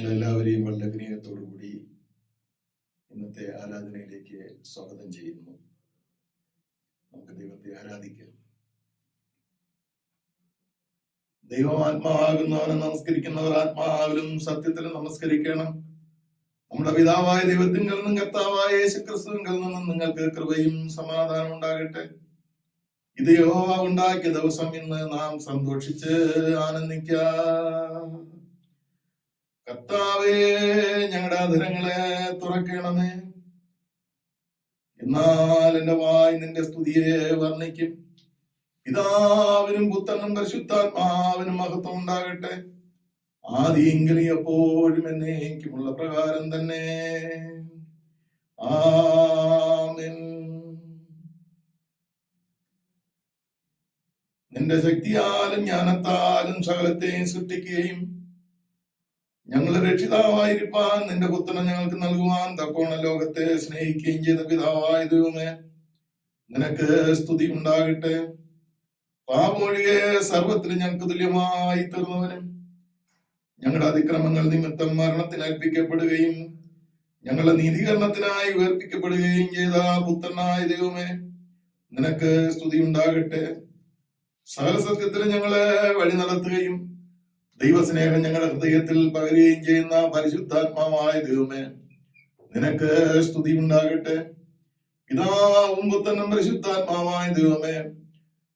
നിങ്ങളെല്ലാവരെയും വളരെ വിനയത്തോടു കൂടി ഇന്നത്തെ ആരാധനയിലേക്ക് സ്വാഗതം ചെയ്യുന്നു. നമുക്ക് ദൈവത്തെ ആരാധിക്കാം. ദൈവം ആത്മാവാകുന്നവനെ നമസ്കരിക്കുന്നവർ ആത്മാവിലും സത്യത്തിലും നമസ്കരിക്കണം. നമ്മുടെ പിതാവായ ദൈവത്തിങ്കൽ നിന്നും കർത്താവായ യേശുക്രിസ്തുവിങ്കൽ നിന്നും നിങ്ങൾക്ക് കൃപയും സമാധാനം ഉണ്ടാകട്ടെ. ഇത് യഹോവ ഉണ്ടാക്കിയ ദിവസം, ഇന്ന് നാം സന്തോഷിച്ച് ആനന്ദിക്കാം. കർത്താവേ, ഞങ്ങളുടെ അധരങ്ങളെ തുറക്കണമേ, എന്നാൽ എന്റെ വായ് നിന്റെ സ്തുതിയെ വർണ്ണിക്കും. പിതാവിനും പുത്രനും പരിശുദ്ധാത്മാവിനും മഹത്വം ഉണ്ടാകട്ടെ, ആദിയെങ്കിലും എപ്പോഴും എന്നേക്കുമുള്ള പ്രകാരം തന്നെ. ആമേൻ. നിന്റെ ശക്തിയാലും ജ്ഞാനത്താലും സകലത്തെയും സൃഷ്ടിക്കുകയും ഞങ്ങളുടെ രക്ഷിതാവായിരിക്കാൻ നിന്റെ പുത്രനെ ഞങ്ങൾക്ക് നൽകുവാൻ തക്കോണ ലോകത്തെ സ്നേഹിക്കുകയും ചെയ്ത പിതാവായ ദൈവമേ, നിനക്ക് സ്തുതി ഉണ്ടാകട്ടെ. പാപമൊഴികെ സർവത്തിൽ ഞങ്ങൾക്ക് തുല്യമായി തീർന്നവനും ഞങ്ങളുടെ അതിക്രമങ്ങൾ നിമിത്തം മരണത്തിന് ഏൽപ്പിക്കപ്പെടുകയും ഞങ്ങളുടെ നീതീകരണത്തിനായി ഉയർപ്പിക്കപ്പെടുകയും ചെയ്ത പുത്രനായ ദൈവമേ, നിനക്ക് സ്തുതി ഉണ്ടാകട്ടെ. സകല സത്യത്തിൽ ഞങ്ങളെ വഴി നടത്തുകയും ദൈവസ്നേഹം ഞങ്ങളുടെ ഹൃദയത്തിൽ പകരുകയും ചെയ്യുന്ന പരിശുദ്ധാത്മാവായ ദൈവമേ, നിനക്ക് സ്തുതി ഉണ്ടാകട്ടെ. പിതാവും പുത്രനും പരിശുദ്ധാത്മാവായ ദൈവമേ,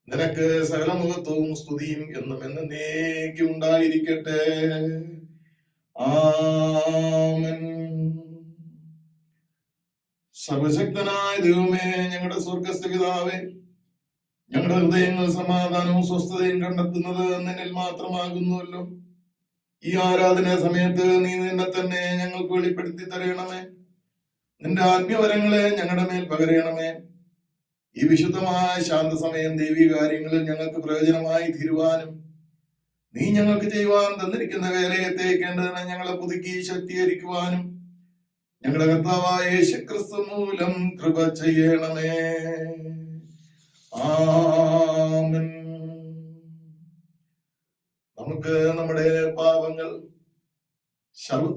നിനക്ക് സകല മഹത്വവും സ്തുതിയും എന്നും എന്നേക്കും ഉണ്ടായിരിക്കട്ടെ. ആമേൻ. സർവശക്തനായ ദൈവമേ, ഞങ്ങളുടെ സ്വർഗ്ഗസ്ഥ പിതാവേ, ഞങ്ങളുടെ ഹൃദയങ്ങൾ സമാധാനവും സ്വസ്ഥതയും കണ്ടെത്തുന്നത് നിന്നിൽ മാത്രമാകുന്നുവല്ലോ. ഈ ആരാധന സമയത്ത് നീ നിന്നെ തന്നെ ഞങ്ങൾക്ക് വെളിപ്പെടുത്തി തരണമേ. നിന്റെ ആത്മീയവരങ്ങളെ ഞങ്ങളുടെ മേൽ പകരണമേ. ഈ വിശുദ്ധമായ ശാന്തസമയം ദൈവിക കാര്യങ്ങളിൽ ഞങ്ങൾക്ക് പ്രയോജനമായി തീരുവാനും നീ ഞങ്ങൾക്ക് ചെയ്യുവാൻ തന്നിരിക്കുന്ന വേലയെ തേക്കേണ്ടതിന് ഞങ്ങളെ പുതുക്കി ശക്തീകരിക്കുവാനും ഞങ്ങളുടെ കർത്താവായ യേശുക്രിസ്തു മൂലം കൃപ ചെയ്യണമേ. ആമേൻ. നമുക്ക് നമ്മുടെ പാപങ്ങൾ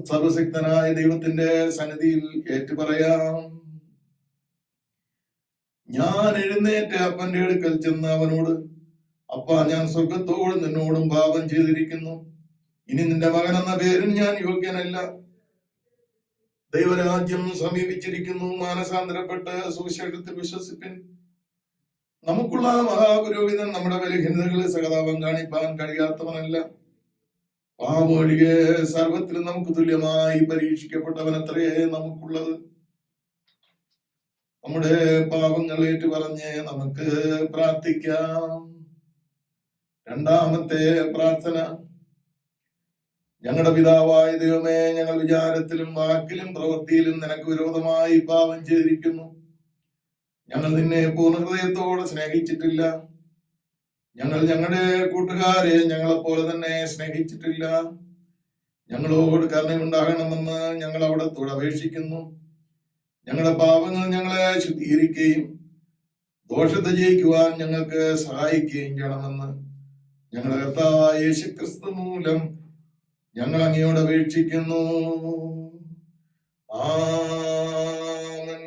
സർവശക്തനായ ദൈവത്തിന്റെ സന്നിധിയിൽ ഏറ്റുപറയാം. ഞാൻ എഴുന്നേറ്റ് അപ്പന്റെ അടുക്കൽ ചെന്ന് അവനോട്, അപ്പാ, ഞാൻ സ്വർഗത്തോടും നിന്നോടും പാപം ചെയ്തിരിക്കുന്നു. ഇനി നിന്റെ മകൻ എന്ന പേരിന് ഞാൻ യോഗ്യനല്ല. ദൈവരാജ്യം സമീപിച്ചിരിക്കുന്നു. മാനസാന്തരപ്പെട്ട് സുവിശേഷത്തിൽ വിശ്വസിപ്പിൻ. നമുക്കുള്ള മഹാപുരോഹിതൻ നമ്മുടെ ബലഹീനതകളെ സഹതാപം കാണിപ്പാൻ കഴിയാത്തവനല്ല. പാപമൊഴികെ സർവത്തിലും നമുക്ക് തുല്യമായി പരീക്ഷിക്കപ്പെട്ടവനത്രേ നമുക്കുള്ളത്. നമ്മുടെ പാപങ്ങൾ ഏറ്റുപറഞ്ഞ് നമുക്ക് പ്രാർത്ഥിക്കാം. രണ്ടാമത്തെ പ്രാർത്ഥന. ഞങ്ങളുടെ പിതാവായ ദൈവമേ, ഞങ്ങൾ വിചാരത്തിലും വാക്കിലും പ്രവൃത്തിയിലും നിനക്ക് വിരോധമായി പാപം ചെയ്തിരിക്കുന്നു. ഞങ്ങൾ നിന്നെ പൂർണ്ണ ഹൃദയത്തോടെ സ്നേഹിച്ചിട്ടില്ല. ഞങ്ങൾ ഞങ്ങളുടെ കൂട്ടുകാരെ ഞങ്ങളെപ്പോലെ തന്നെ സ്നേഹിച്ചിട്ടില്ല. ഞങ്ങളോട് കരുണയുണ്ടാകണമെന്ന് ഞങ്ങൾ അവിടത്തോട് അപേക്ഷിക്കുന്നു. ഞങ്ങളുടെ പാപങ്ങൾ ഞങ്ങളെ ശുദ്ധീകരിക്കുകയും ദോഷത്തെ ജയിക്കുവാൻ ഞങ്ങൾക്ക് സഹായിക്കുകയും ചെയ്യണമെന്ന് ഞങ്ങളുടെ കർത്താവായ യേശുക്രിസ്തു മൂലം ഞങ്ങൾ അങ്ങയോട് അപേക്ഷിക്കുന്നു. ആമേൻ.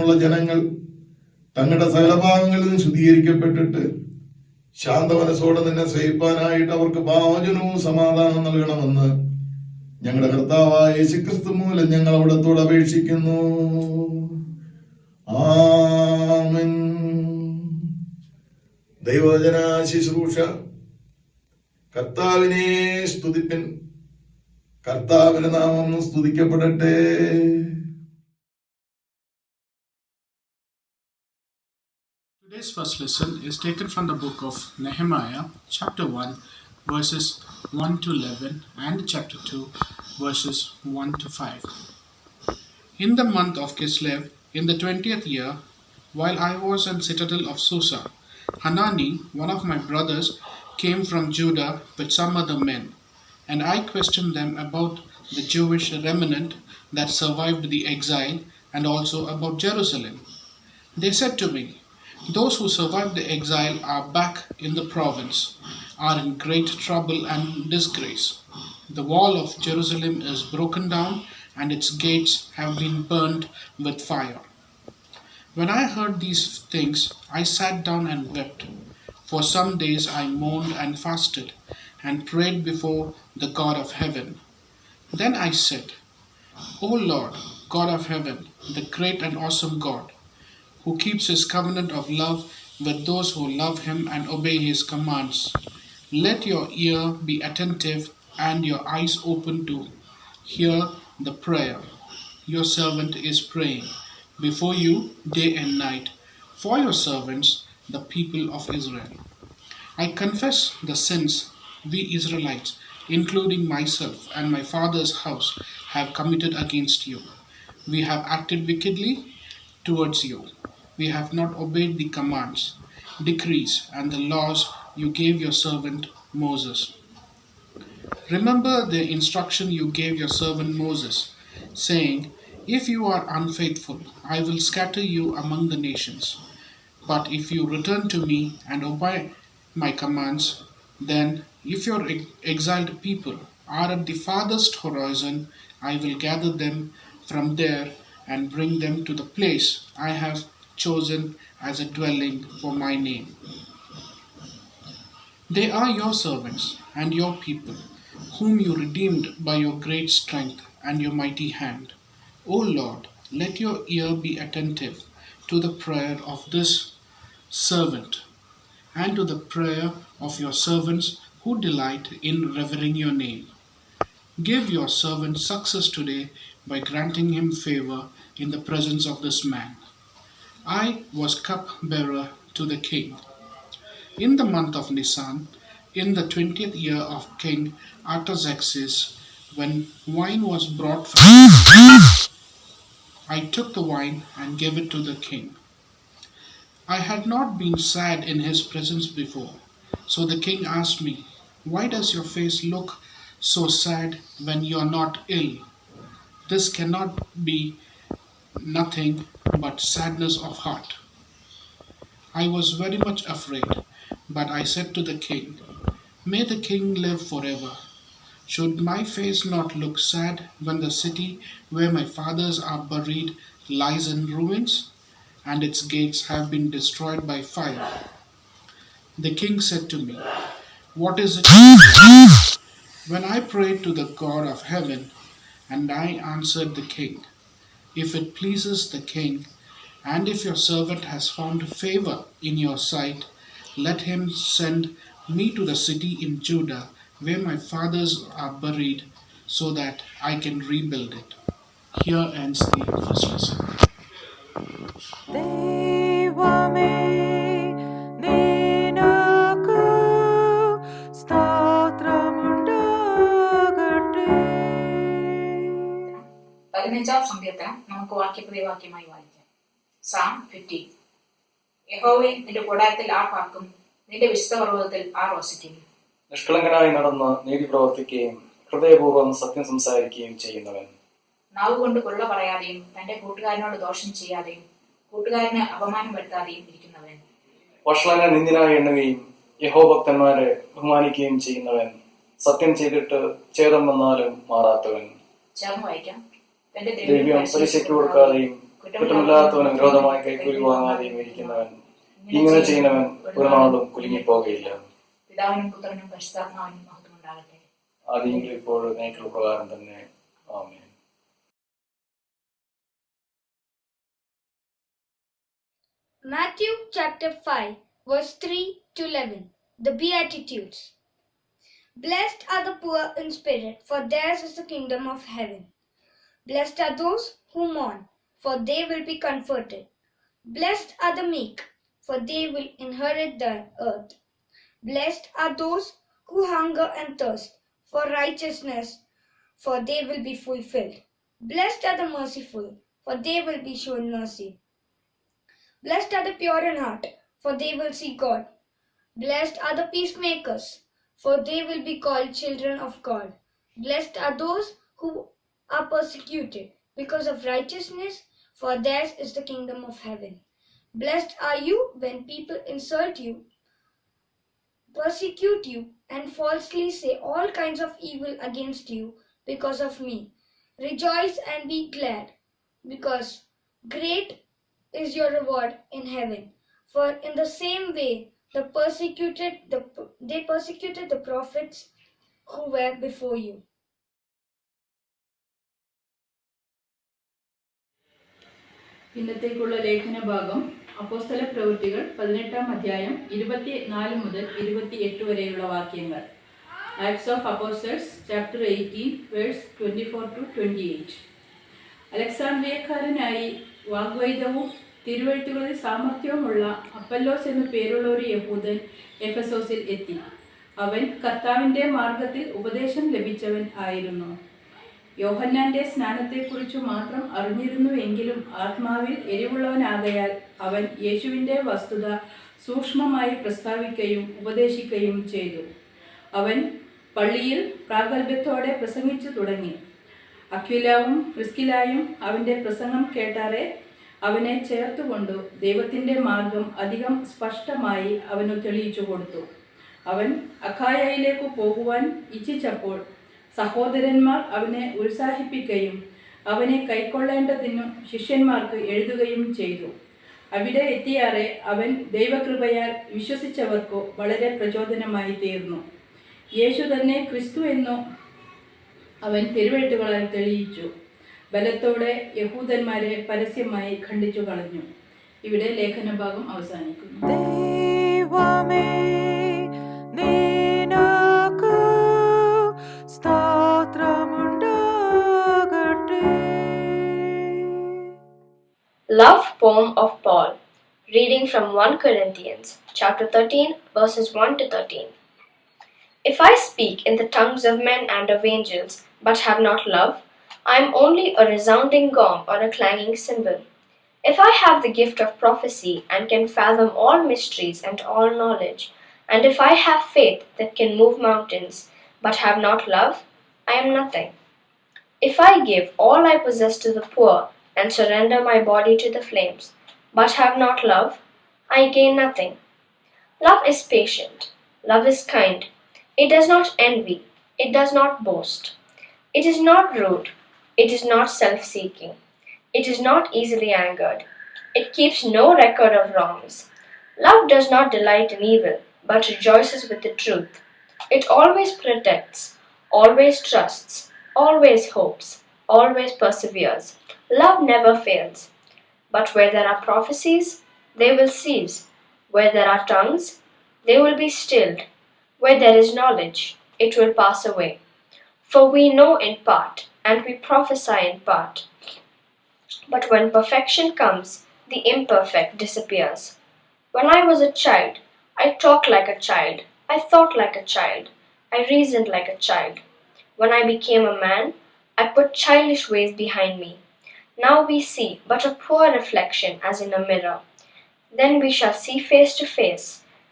വിശ്വാസമുള്ള ജനങ്ങൾ തങ്ങളുടെ സകല ഭാഗങ്ങളിലും ശുദ്ധീകരിക്കപ്പെട്ടിട്ട് ശാന്തമനസ്സോടെ നിന്നെ സേവിപ്പാനായിട്ട് അവർക്ക് പാവചനവും സമാധാനം നൽകണമെന്ന് ഞങ്ങളുടെ കർത്താവായ യേശുക്രിസ്തു മൂലം ഞങ്ങൾ അവിടത്തോട് അപേക്ഷിക്കുന്നു. ആമേൻ. ദൈവവചന ശുശ്രൂഷ. കർത്താവിനെ സ്തുതിപ്പിൻ. കർത്താവിന്റെ നാമം സ്തുതിക്കപ്പെടട്ടെ. Today's first lesson is taken from the book of Nehemiah, chapter 1, verses 1 to 11, and chapter 2, verses 1 to 5. In the month of Kislev, in the 20th year, while I was in citadel of Susa, Hanani, one of my brothers, came from Judah with some other men, and I questioned them about the Jewish remnant that survived the exile and also about Jerusalem. They said to me, "Those who survived the exile are back in the province, are in great trouble and disgrace. The wall of Jerusalem is broken down and its gates have been burned with fire." When I heard these things, I sat down and wept. For some days I mourned and fasted and prayed before the God of heaven. Then I said, "O Lord, God of heaven, the great and awesome God, who keeps his covenant of love with those who love him and obey his commands, let your ear be attentive and your eyes open to hear the prayer your servant is praying before you day and night for your servants, the people of Israel. I confess the sins we Israelites, including myself and my father's house, have committed against you. We have acted wickedly towards you. We have not obeyed the commands, decrees, and the laws you gave your servant Moses. Remember the instruction you gave your servant Moses, saying, 'If you are unfaithful, I will scatter you among the nations. But if you return to me and obey my commands, then if your exiled people are at the farthest horizon, I will gather them from there and bring them to the place I have chosen as a dwelling for my name. They are your servants and your people, whom you redeemed by your great strength and your mighty hand. O Lord, let your ear be attentive to the prayer of this servant and to the prayer of your servants who delight in revering your name. Give your servant success today by granting him favor in the presence of this man." I was cup-bearer to the king. In the month of Nisan, in the 20th year of King Artaxerxes, when wine was brought from, I took the wine and gave it to the king. I had not been sad in his presence before, so the king asked me, "Why does your face look so sad when you are not ill? This cannot be nothing but sadness of heart." I was very much afraid, but I said to the king, "May the king live forever. Should my face not look sad when the city where my fathers are buried lies in ruins, and its gates have been destroyed by fire?" The king said to me, "What is it?" When I prayed to the God of heaven, and I answered the king, "If it pleases the king, and if your servant has found favor in your sight, let him send me to the city in Judah where my fathers are buried, so that I can rebuild it." Here ends the first lesson. ദൈവമേ നിനക്കു സ്തോത്രമുണ്ടാകട്ടെ. 15 സങ്കീർത്തനം നമുക്ക് വാക്യപ്രതിവാക്യമായി വായിക്കാം. Psalm 15. യഹോവേ, നിന്റെ കൂടാരത്തിൽ R പാർക്കും? നിന്റെ വിശുദ്ധ പർവ്വതത്തിൽ ആർ വസിക്കും? നിഷ്കളങ്കനായി നടന്ന് നീതി പ്രവർത്തിക്കുകയും ഹൃദയപൂർവ്വം സത്യം സംസാരിക്കുകയും ചെയ്യുന്നവൻ. നാവുകൊണ്ട് കൊള്ള പറയാതെയും തന്റെ കൂട്ടുകാരനോട് ദോഷം ചെയ്യാതെയും കൂട്ടുകാരന് അപമാനം വരുത്താതെയും ഇരിക്കുന്നവൻ. വഷളനെ നിന്ദിനായി എണ്ണുകയും യഹോഭക്തന്മാരെ ബഹുമാനിക്കുകയും ചെയ്യുന്നവൻ. സത്യം ചെയ്തിട്ട് ഛേദം വന്നാലും മാറാത്തവൻ. ചേർന്ന് വായിക്കാം. ദ്രവ്യം പലിശയ്ക്ക് കൊടുക്കാതെയും കുറ്റമില്ലാത്തവന് വിരോധമായി കൈക്കൂലി വാങ്ങാതെയും ഇരിക്കുന്നവൻ ഇങ്ങനെ ചെയ്യുന്നവൻ ഒരു നാളും കുലുങ്ങിപ്പോകയില്ല. പിതാവിനും പുത്രനും പരിശുദ്ധാത്മാവിനും മഹത്വം ഉണ്ടാകട്ടെ. ആദ്യമെങ്കിലും ഇപ്പോൾ നേക്കുള്ള പ്രകാരം തന്നെ. ആമേൻ. Matthew chapter 5 verse 3 to 11. The Beatitudes. Blessed are the poor in spirit, for theirs is the kingdom of heaven. Blessed are those who mourn, for they will be comforted. Blessed are the meek, for they will inherit the earth. Blessed are those who hunger and thirst for righteousness, for they will be fulfilled. Blessed are the merciful, for they will be shown mercy. Blessed are the pure in heart, for they will see God. Blessed are the peacemakers, for they will be called children of God. Blessed are those who are persecuted because of righteousness, for theirs is the kingdom of heaven. Blessed are you when people insult you, persecute you, and falsely say all kinds of evil against you because of me. Rejoice and be glad, because great is your reward in heaven. For in the same way they persecuted the prophets who were before you. ഇന്നത്തേക്കുള്ള ലേഖന ഭാഗം അപ്പോസ്തല പ്രവൃത്തികൾ 18-ാം അധ്യായം 24 മുതൽ 28 വരെയുള്ള വാക്യങ്ങൾ. Acts of Apostles chapter 18 verse 24 to 28. അലക്സാണ്ട്രിയക്കാരനായി വാഗ്വൈദവും തിരുവെഴുത്തുകളിൽ സാമർഥ്യവുമുള്ള അപ്പല്ലോസ് എന്നു പേരുള്ള ഒരു യഹൂദൻ എഫെസോസിൽ എത്തി. അവൻ കർത്താവിൻ്റെ മാർഗത്തിൽ ഉപദേശം ലഭിച്ചവൻ ആയിരുന്നു. യോഹന്നാന്റെ സ്നാനത്തെക്കുറിച്ചു മാത്രം അറിഞ്ഞിരുന്നുവെങ്കിലും ആത്മാവിൽ എരിവുള്ളവനാകയാൽ അവൻ യേശുവിൻ്റെ വസ്തുത സൂക്ഷ്മമായി പ്രസ്താവിക്കുകയും ഉപദേശിക്കുകയും ചെയ്തു. അവൻ പള്ളിയിൽ പ്രാഗൽഭ്യത്തോടെ പ്രസംഗിച്ചു തുടങ്ങി. അക്വിലാവും പ്രിസ്കിലായും അവൻ്റെ പ്രസംഗം കേട്ടാറെ അവനെ ചേർത്തുകൊണ്ടു ദൈവത്തിൻ്റെ മാർഗം അധികം സ്പഷ്ടമായി അവനു തെളിയിച്ചു കൊടുത്തു. അവൻ അഖായയിലേക്ക് പോകുവാൻ ഇച്ഛിച്ചപ്പോൾ സഹോദരന്മാർ അവനെ ഉത്സാഹിപ്പിക്കുകയും അവനെ കൈക്കൊള്ളേണ്ടതിനു ശിഷ്യന്മാർക്ക് എഴുതുകയും ചെയ്തു. അവിടെ എത്തിയാറെ അവൻ ദൈവകൃപയാൽ വിശ്വസിച്ചവർക്കു വളരെ പ്രചോദനമായി തീർന്നു. യേശു തന്നെ ക്രിസ്തു എന്നു അവൻ തിരുവെഴുത്തുകളാൽ തെളിയിച്ചു. ബലത്തോടെ യഹൂദന്മാരെ പരസ്യമായി ഖണ്ഡിച്ചു കളഞ്ഞു. ഇവിടെ ലേഖനഭാഗം അവസാനിക്കുന്നു. ദൈവമേ നിനക്ക് സ്തോത്രമുണ്ടാകട്ടെ. Love poem of Paul, reading from 1 Corinthians chapter 13 verses 1 to 13. If I speak in the tongues of men and of angels, but have not love, I am only a resounding gong or a clanging cymbal. If I have the gift of prophecy and can fathom all mysteries and all knowledge, and if I have faith that can move mountains, but have not love, I am nothing. If I give all I possess to the poor and surrender my body to the flames, but have not love, I gain nothing. Love is patient. Love is kind. It does not envy. It does not boast. It is not rude. It is not self-seeking. It is not easily angered. It keeps no record of wrongs. Love does not delight in evil, but rejoices with the truth. It always protects, always trusts, always hopes, always perseveres. Love never fails. But where there are prophecies, they will cease. Where there are tongues, they will be stilled. Where there is knowledge, it will pass away. For we know in part, and we prophesy in part. But when perfection comes, the imperfect disappears. When I was a child, I talked like a child. I thought like a child. I reasoned like a child. When I became a man, I put childish ways behind me. Now we see but a poor reflection as in a mirror. Then we shall see face to face.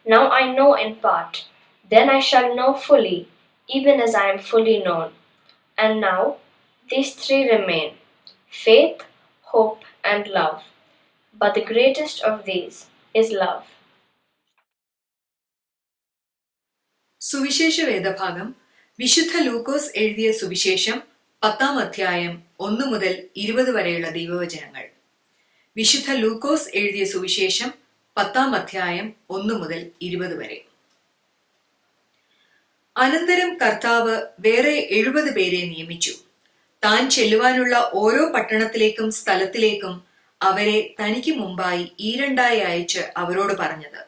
Now I know in part. Then I shall know fully, even as I am fully known. And now these three remain: faith, hope, and love. But the greatest of these is love. സുവിശേഷ വേദഭാഗം വിശുദ്ധ ലൂക്കോസ് എഴുതിയ സുവിശേഷം 10-ാം അധ്യായം 1 മുതൽ 20 വരെയുള്ള ദൈവവചനങ്ങൾ. വിശുദ്ധ ലൂക്കോസ് എഴുതിയ സുവിശേഷം 10-ാം അധ്യായം 1 മുതൽ 20 വരെ. അനന്തരം കർത്താവ് വേറെ 70 പേരെ നിയമിച്ചു. താൻ ചെല്ലുവാനുള്ള ഓരോ പട്ടണത്തിലേക്കും സ്ഥലത്തിലേക്കും അവരെ തനിക്ക് മുമ്പായി ഈരണ്ടായി അയച്ച് അവരോട് പറഞ്ഞത്: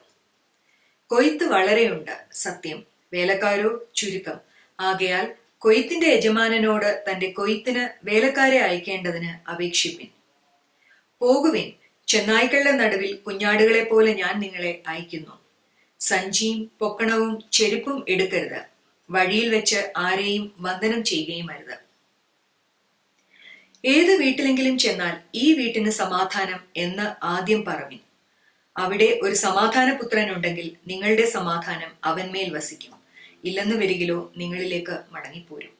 കൊയ്ത്ത് വളരെയുണ്ട്, സത്യം, വേലക്കാരോ ചുരുക്കം. ആകയാൽ കൊയ്ത്തിന്റെ യജമാനനോട് തന്റെ കൊയ്ത്തിന് വേലക്കാരെ അയക്കേണ്ടതിന് അപേക്ഷിപ്പിൻ. പോകുവിൻ, ചെന്നായ്ക്കളുടെ നടുവിൽ കുഞ്ഞാടുകളെ പോലെ ഞാൻ നിങ്ങളെ അയക്കുന്നു. സഞ്ചിയും പൊക്കണവും ചെരുപ്പും എടുക്കരുത്. വഴിയിൽ വെച്ച് ആരെയും വന്ദനം ചെയ്യുകയും അരുത്. ഏത് വീട്ടിലെങ്കിലും ചെന്നാൽ ഈ വീട്ടിന് സമാധാനം എന്ന് ആദ്യം പറവിൻ. അവിടെ ഒരു സമാധാനപുത്രൻ ഉണ്ടെങ്കിൽ നിങ്ങളുടെ സമാധാനം അവന്മേൽ വസിക്കും. ഇല്ലെന്ന് വരികിലോ നിങ്ങളിലേക്ക് മടങ്ങിപ്പോരും.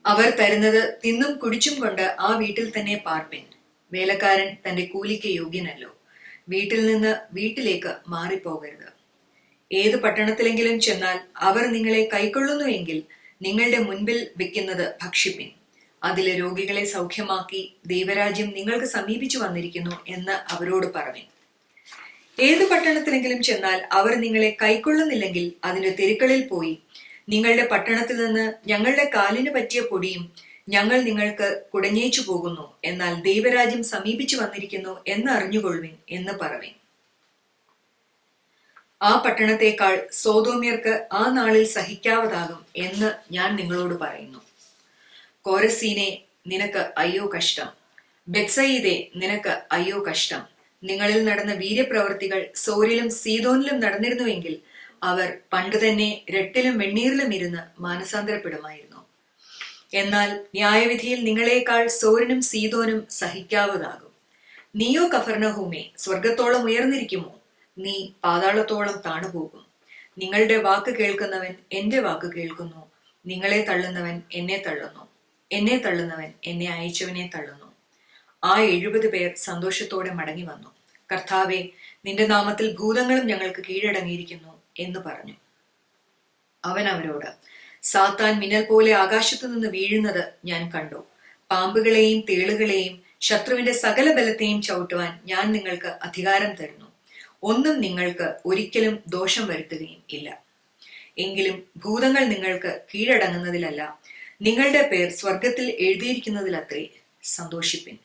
അവർ തരുന്നത് തിന്നും കുടിച്ചും കൊണ്ട് ആ വീട്ടിൽ തന്നെ പാർപ്പിൻ. വേലക്കാരൻ തന്റെ കൂലിക്ക് യോഗ്യനല്ലോ. വീട്ടിൽ നിന്ന് വീട്ടിലേക്ക് മാറിപ്പോകരുത്. ഏത് പട്ടണത്തിലെങ്കിലും ചെന്നാൽ അവർ നിങ്ങളെ കൈക്കൊള്ളുന്നു എങ്കിൽ നിങ്ങളുടെ മുൻപിൽ വെക്കുന്നത് ഭക്ഷിപ്പിൻ. അതിലെ രോഗികളെ സൗഖ്യമാക്കി ദൈവരാജ്യം നിങ്ങൾക്ക് സമീപിച്ചു വന്നിരിക്കുന്നു എന്ന് അവരോട് പറവിൻ. ഏത് പട്ടണത്തിലെങ്കിലും ചെന്നാൽ അവർ നിങ്ങളെ കൈക്കൊള്ളുന്നില്ലെങ്കിൽ അതിന്റെ തെരുക്കളിൽ പോയി നിങ്ങളുടെ പട്ടണത്തിൽ നിന്ന് ഞങ്ങളുടെ കാലിന് പറ്റിയ പൊടിയും ഞങ്ങൾ നിങ്ങൾക്ക് കുടഞ്ഞേച്ചു പോകുന്നു, എന്നാൽ ദൈവരാജ്യം സമീപിച്ചു വന്നിരിക്കുന്നു എന്ന് അറിഞ്ഞുകൊള്ളുവിൻ എന്ന് പറവിൻ. ആ പട്ടണത്തെക്കാൾ സോതോമ്യർക്ക് ആ നാളിൽ സഹിക്കാവതാകും എന്ന് ഞാൻ നിങ്ങളോട് പറയുന്നു. കോരസീനെ, നിനക്ക് അയ്യോ കഷ്ടം! ബെത്സയിദേ, നിനക്ക് അയ്യോ കഷ്ടം! നിങ്ങളിൽ നടന്ന വീര്യപ്രവർത്തികൾ സോരിലും സീദോനിലും നടന്നിരുന്നുവെങ്കിൽ അവർ പണ്ടുതന്നെ രട്ടിലും വെണ്ണീറിലും ഇരുന്ന് മാനസാന്തരപ്പെടുമായിരുന്നു. എന്നാൽ ന്യായവിധിയിൽ നിങ്ങളെക്കാൾ സോരിനും സീദോനും സഹിക്കാവതാകും. നീയോ കഫർനഹൂമേ, സ്വർഗത്തോളം ഉയർന്നിരിക്കുമോ? നീ പാതാളത്തോളം താണുപോകും. നിങ്ങളുടെ വാക്ക് കേൾക്കുന്നവൻ എന്റെ വാക്ക് കേൾക്കുന്നു. നിങ്ങളെ തള്ളുന്നവൻ എന്നെ തള്ളുന്നു. എന്നെ തള്ളുന്നവൻ എന്നെ അയച്ചവനെ തള്ളുന്നു. ആ 70 പേർ സന്തോഷത്തോടെ മടങ്ങി വന്നു. കർത്താവേ, നിന്റെ നാമത്തിൽ ഭൂതങ്ങളും ഞങ്ങൾക്ക് കീഴടങ്ങിയിരിക്കുന്നു എന്ന് പറഞ്ഞു. അവൻ അവരോട്: സാത്താൻ മിന്നൽ പോലെ ആകാശത്തു നിന്ന് വീഴുന്നത് ഞാൻ കണ്ടു. പാമ്പുകളെയും തേളുകളെയും ശത്രുവിന്റെ സകല ബലത്തെയും ചവിട്ടുവാൻ ഞാൻ നിങ്ങൾക്ക് അധികാരം തരുന്നു. ഒന്നും നിങ്ങൾക്ക് ഒരിക്കലും ദോഷം വരുത്തുകയും ഇല്ല. എങ്കിലും ഭൂതങ്ങൾ നിങ്ങൾക്ക് കീഴടങ്ങുന്നതിലല്ല, നിങ്ങളുടെ പേർ സ്വർഗത്തിൽ എഴുതിയിരിക്കുന്നതിലത്രേ സന്തോഷിപ്പിൻ.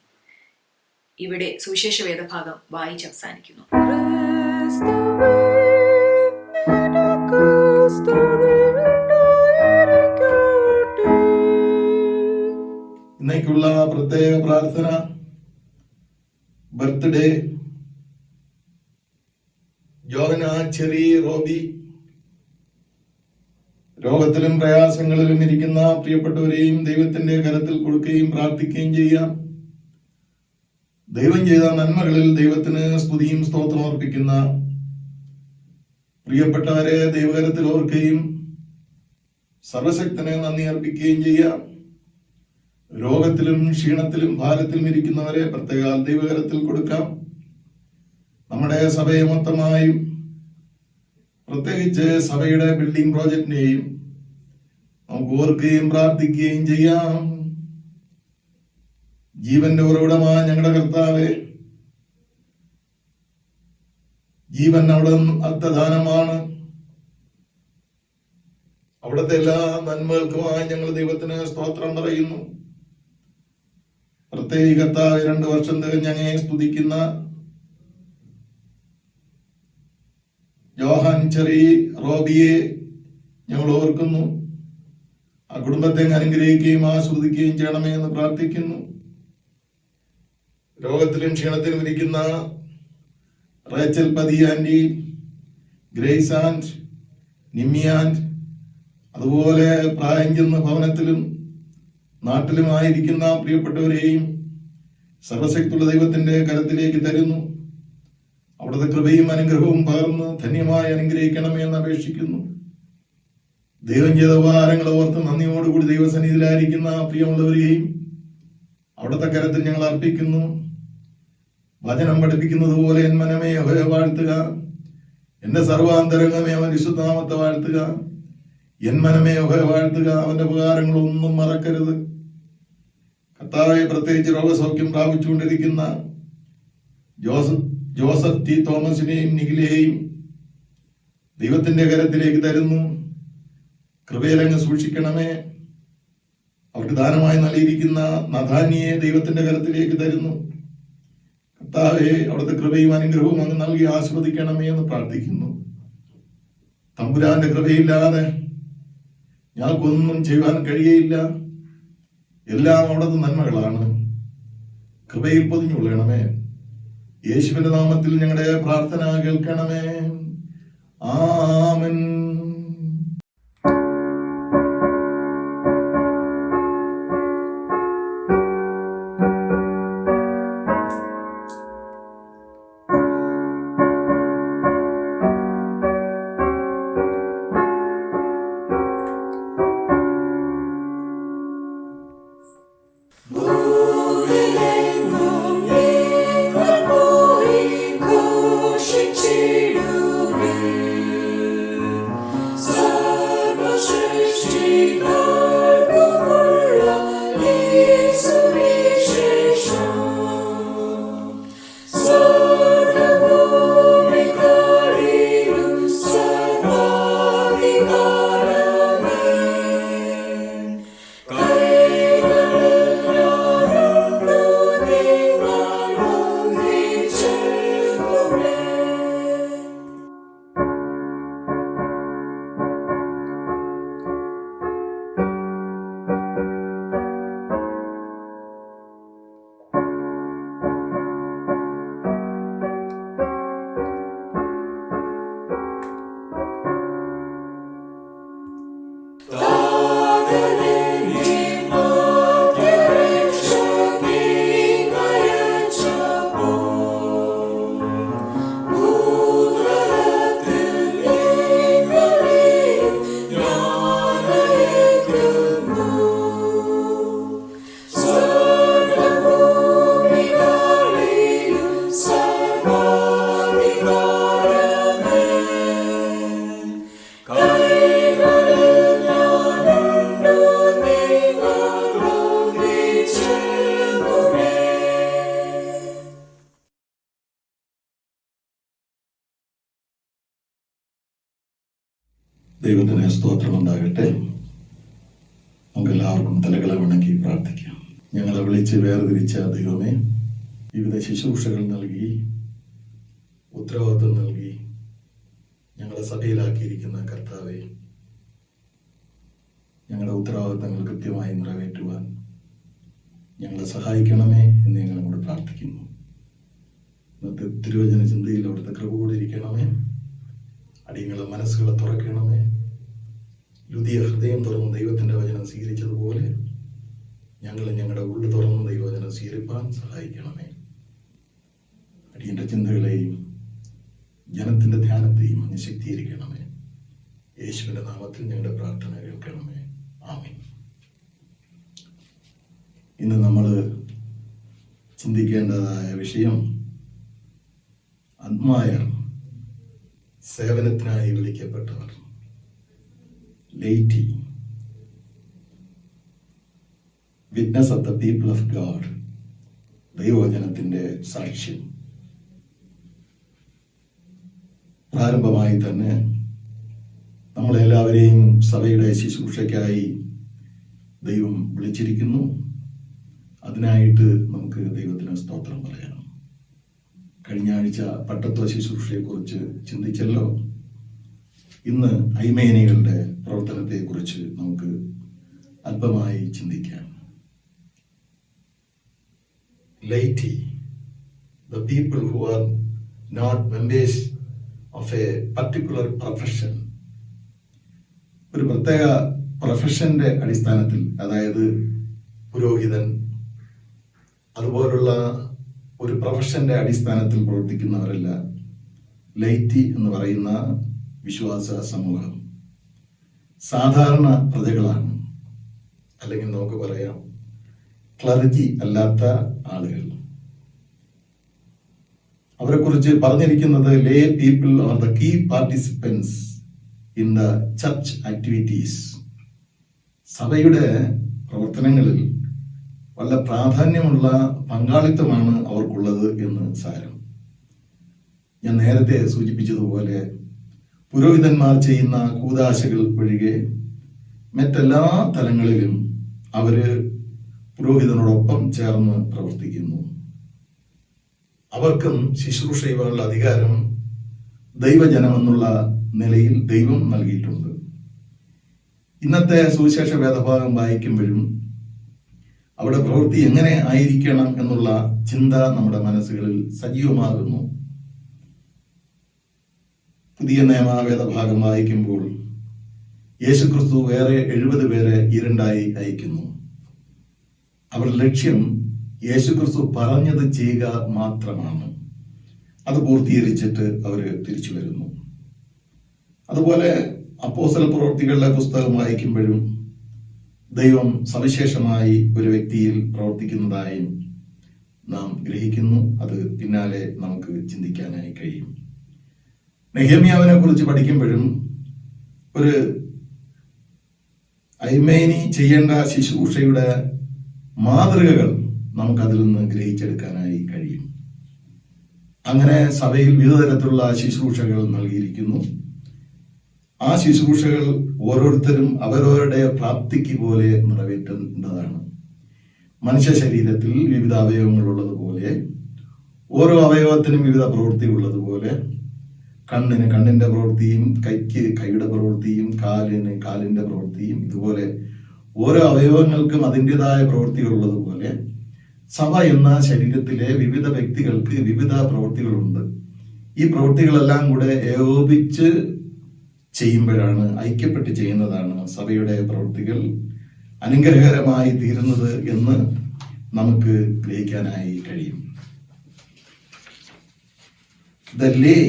ഇവിടെ സുവിശേഷ വേദഭാഗം വായിച്ച് അവസാനിക്കുന്നു. ഇന്നേക്കുള്ള പ്രത്യേക പ്രാർത്ഥന: ബർത്ത്ഡേ ജോഹന ചെറി റോബി. രോഗത്തിലും പ്രയാസങ്ങളിലും ഇരിക്കുന്ന പ്രിയപ്പെട്ടവരെയും ദൈവത്തിന്റെ കരത്തിൽ കൊടുക്കുകയും പ്രാർത്ഥിക്കുകയും ചെയ്യാം. ദൈവം ചെയ്ത നന്മകളിൽ ദൈവത്തിന് സ്തുതിയും സ്തോത്രം അർപ്പിക്കുന്ന പ്രിയപ്പെട്ടവരെ ദൈവകരത്തിൽ ഓർക്കുകയും സർവശക്തനെ നന്ദി അർപ്പിക്കുകയും ചെയ്യാം. രോഗത്തിലും ക്ഷീണത്തിലും ഭാരത്തിലും ഇരിക്കുന്നവരെ പ്രത്യേക ദൈവകരത്തിൽ കൊടുക്കാം. നമ്മുടെ സഭയെ മൊത്തമായും പ്രത്യേകിച്ച് സഭയുടെ ബിൽഡിംഗ് പ്രോജക്റ്റിനെയും നമുക്ക് ഓർക്കുകയും പ്രാർത്ഥിക്കുകയും ചെയ്യാം. ജീവന്റെ ഉറവിടമായ ഞങ്ങളുടെ കർത്താവേ, ജീവൻ അവിടെ അർത്ഥദാനമാണ്. അവിടുത്തെ എല്ലാ നന്മകൾക്കുമായി ഞങ്ങൾ ദൈവത്തിന് സ്തോത്രം പറയുന്നു. പ്രത്യേക കർത്താവ് 2 വർഷം തികഞ്ഞ് അങ്ങയെ സ്തുതിക്കുന്ന ജോഹാൻ ചെറി റോബിയെ ഞങ്ങൾ ഓർക്കുന്നു. ആ കുടുംബത്തെ അനുഗ്രഹിക്കുകയും ആസ്വദിക്കുകയും ചെയ്യണമേ എന്ന് പ്രാർത്ഥിക്കുന്നു. രോഗത്തിലും ക്ഷീണത്തിലും ഇരിക്കുന്ന റേച്ചൽ പതി aunty, Grace and, Nimmi and, അതുപോലെ പ്രായം ചെന്ന ഭവനത്തിലും നാട്ടിലുമായിരിക്കുന്ന പ്രിയപ്പെട്ടവരെയും സർവശക്തിയുള്ള ദൈവത്തിന്റെ കരത്തിലേക്ക് തരുന്നു. അവിടുത്തെ കൃപയും അനുഗ്രഹവും പകർന്ന് ധന്യമായി അനുഗ്രഹിക്കണമേ എന്ന് അപേക്ഷിക്കുന്നു. ദൈവം ചെയ്ത ഉപകാരങ്ങൾ ഓർത്ത് നന്ദിയോടുകൂടി ദൈവസന്നിധിയിലായിരിക്കുന്ന പ്രിയമുള്ളവരെയും അവിടുത്തെ കരത്തിൽ ഞങ്ങൾ അർപ്പിക്കുന്നു. വചനം പഠിപ്പിക്കുന്നത് പോലെ എൻ മനമേ യഹോവയെ വാഴ്ത്തുക, എന്റെ സർവാന്തരംഗമേ അവൻ വിശുദ്ധനാമത്തെ വാഴ്ത്തുക. എൻ മനമേ യഹോവയെ വാഴ്ത്തുക, അവന്റെ ഉപകാരങ്ങളൊന്നും മറക്കരുത്. കർത്താവെ, പ്രത്യേകിച്ച് രോഗസൗഖ്യം പ്രാപിച്ചുകൊണ്ടിരിക്കുന്ന ജോസഫ് ടി തോമസിനെയും നിഖിലെയും ദൈവത്തിന്റെ കരത്തിലേക്ക് തരുന്നു. കൃപയിലങ്ങ് സൂക്ഷിക്കണമേ. അവർക്ക് ദാനമായി നൽകിയിരിക്കുന്ന നഥാനിയെ ദൈവത്തിന്റെ കരത്തിലേക്ക് തരുന്നു. കർത്താവേ, അവിടുത്തെ കൃപയും അനുഗ്രഹവും അങ്ങ് നൽകി ആസ്വദിക്കണമേ എന്ന് പ്രാർത്ഥിക്കുന്നു. തമ്പുരാന്റെ കൃപയില്ലാതെ ഞങ്ങൾക്കൊന്നും ചെയ്യുവാൻ കഴിയയില്ല. എല്ലാം അവിടുത്തെ നന്മകളാണ്. കൃപയിൽ പൊതിഞ്ഞുകൊള്ളണമേ. യേശുവിന്റെ നാമത്തിൽ ഞങ്ങളുടെ പ്രാർത്ഥന കേൾക്കണമേ. ആമേൻ. ദൈവത്തിന് സ്തോത്രമുണ്ടാകട്ടെ. നമുക്കെല്ലാവർക്കും തലകളെ വണങ്ങി പ്രാർത്ഥിക്കാം. ഞങ്ങളെ വിളിച്ച് വേർതിരിച്ച ദൈവമേ, വിവിധ ശുശ്രൂഷകൾ നൽകി, ഉത്തരവാദിത്വം നൽകി ഞങ്ങളെ സഭയിലാക്കിയിരിക്കുന്ന കർത്താവെ, ഞങ്ങളുടെ ഉത്തരവാദിത്തങ്ങൾ കൃത്യമായി നിറവേറ്റുവാൻ ഞങ്ങളെ സഹായിക്കണമേ എന്ന് ഞങ്ങളോട് പ്രാർത്ഥിക്കുന്നു. ഇന്നത്തെ തിരുവചന ചിന്തയിൽ അവിടുത്തെ കൃപ കൂടെ ഇരിക്കണമേ. അടിയങ്ങളെ മനസ്സുകളെ തുറക്കണമേ. ലുതിയ ഹൃദയം തുറന്ന് ദൈവത്തിന്റെ വചനം സ്വീകരിച്ചതുപോലെ ഞങ്ങളെ ഞങ്ങളുടെ ഉള്ളു തുറന്ന് ദൈവവചനം സ്വീകരിപ്പാൻ സഹായിക്കണമേ. അടിയന്റെ ചിന്തകളെയും ജനത്തിന്റെ ധ്യാനത്തെയും അങ്ങ് ശക്തീകരിക്കണമേ. യേശുവിന്റെ നാമത്തിൽ ഞങ്ങളുടെ പ്രാർത്ഥന കേൾക്കണമേ. ആമേൻ. ഇന്ന് നമ്മൾ ചിന്തിക്കേണ്ടതായ വിഷയം അദ്മായർ, സേവനത്തിനായി വിളിക്കപ്പെട്ടവർ, laity, witness of the people of God, ദൈവവചനത്തിന്റെ സാക്ഷ്യം. പ്രാരംഭമായി തന്നെ നമ്മളെല്ലാവരെയും സഭയുടെ ശുശ്രൂഷയ്ക്കായി ദൈവം വിളിച്ചിരിക്കുന്നു. അതിനായിട്ട് നമുക്ക് ദൈവത്തിന് സ്തോത്രം പറയാം. കഴിഞ്ഞ ആഴ്ച പട്ടത്വ ശുശ്രൂഷയെക്കുറിച്ച് ചിന്തിച്ചല്ലോ. ഇന്ന് ഐമേനികളുടെ പ്രവർത്തനത്തെക്കുറിച്ച് നമുക്ക് അല്പമായി ചിന്തിക്കാം. Laity, the people who are not members of a particular profession, ഒരു പ്രത്യേക പ്രൊഫഷന്റെ അടിസ്ഥാനത്തിൽ, അതായത് പുരോഹിതൻ അതുപോലുള്ള ഒരു പ്രൊഫഷന്റെ അടിസ്ഥാനത്തിൽ പ്രവർത്തിക്കുന്നവരല്ല ലൈറ്റി എന്ന് പറയുന്ന വിശ്വാസ സമൂഹം. സാധാരണ പ്രജകളാണ്, അല്ലെങ്കിൽ നമുക്ക് പറയാം ക്ലർജി അല്ലാത്ത ആളുകൾ. അവരെ കുറിച്ച് പറഞ്ഞിരിക്കുന്നത് lay people are the key participants in the church activities. സഭയുടെ പ്രവർത്തനങ്ങളിൽ വളരെ പ്രാധാന്യമുള്ള പങ്കാളിത്തമാണ് അവർക്കുള്ളത് എന്ന് സാരം. ഞാൻ നേരത്തെ സൂചിപ്പിച്ചതുപോലെ പുരോഹിതന്മാർ ചെയ്യുന്ന കൂദാശകൾ ഒഴികെ മറ്റെല്ലാ തലങ്ങളിലും അവര് പുരോഹിതനോടൊപ്പം ചേർന്ന് പ്രവർത്തിക്കുന്നു. അവർക്കും ശുശ്രൂഷ ചെയ്യുവാനുള്ള അധികാരം ദൈവജനമെന്നുള്ള നിലയിൽ ദൈവം നൽകിയിട്ടുണ്ട്. ഇന്നത്തെ സുവിശേഷ വേദഭാഗം വായിക്കുമ്പോഴും അവിടെ പ്രവൃത്തി എങ്ങനെ ആയിരിക്കണം എന്നുള്ള ചിന്ത നമ്മുടെ മനസ്സുകളിൽ സജീവമാകുന്നു. പുതിയ നിയമ വേദഭാഗം വായിക്കുമ്പോൾ യേശുക്രിസ്തു വേറെ 70 പേരെ ഇരണ്ടായി അയക്കുന്നു. അവരുടെ ലക്ഷ്യം യേശുക്രിസ്തു പറഞ്ഞത് ചെയ്യുക മാത്രമാണ്. അത് പൂർത്തീകരിച്ചിട്ട് അവര് തിരിച്ചു വരുന്നു. അതുപോലെ അപ്പോസ്തല പ്രവൃത്തികളുടെ പുസ്തകം വായിക്കുമ്പോഴും ദൈവം സവിശേഷമായി ഒരു വ്യക്തിയിൽ പ്രവർത്തിക്കുന്നതായും നാം ഗ്രഹിക്കുന്നു. അത് പിന്നാലെ നമുക്ക് ചിന്തിക്കാനായി കഴിയും. നെഹെമ്യാവിനെ കുറിച്ച് പഠിക്കുമ്പോഴും ഒരു ഐമേനി ചെയ്യേണ്ട ശുശ്രൂഷയുടെ മാതൃകകൾ നമുക്കതിൽ നിന്ന് ഗ്രഹിച്ചെടുക്കാനായി കഴിയും. അങ്ങനെ സഭയിൽ വിവിധ തരത്തിലുള്ള ശുശ്രൂഷകൾ നൽകിയിരിക്കുന്നു. ആ ശുശ്രൂഷകൾ ഓരോരുത്തരും അവരവരുടെ പ്രാപ്തിക്ക് പോലെ നിറവേറ്റേണ്ടതാണ്. മനുഷ്യ ശരീരത്തിൽ വിവിധ അവയവങ്ങൾ ഉള്ളതുപോലെ, ഓരോ അവയവത്തിനും വിവിധ പ്രവൃത്തി ഉള്ളതുപോലെ, കണ്ണിന് കണ്ണിന്റെ പ്രവൃത്തിയും, കൈക്ക് കൈയുടെ പ്രവൃത്തിയും, കാലിന് കാലിന്റെ പ്രവൃത്തിയും, ഇതുപോലെ ഓരോ അവയവങ്ങൾക്കും അതിൻ്റെതായ പ്രവൃത്തികൾ ഉള്ളതുപോലെ സഭ എന്ന ശരീരത്തിലെ വിവിധ വ്യക്തികൾക്ക് വിവിധ പ്രവൃത്തികളുണ്ട്. ഈ പ്രവൃത്തികളെല്ലാം കൂടെ ഏകോപിച്ച് ചെയ്യുമ്പോഴാണ്, ഐക്യപ്പെട്ട് ചെയ്യുന്നതാണ് സഭയുടെ പ്രവൃത്തികൾ അനുഗ്രഹകരമായി തീരുന്നത് എന്ന് നമുക്ക് ഗ്രഹിക്കാനായി കഴിയും. The lay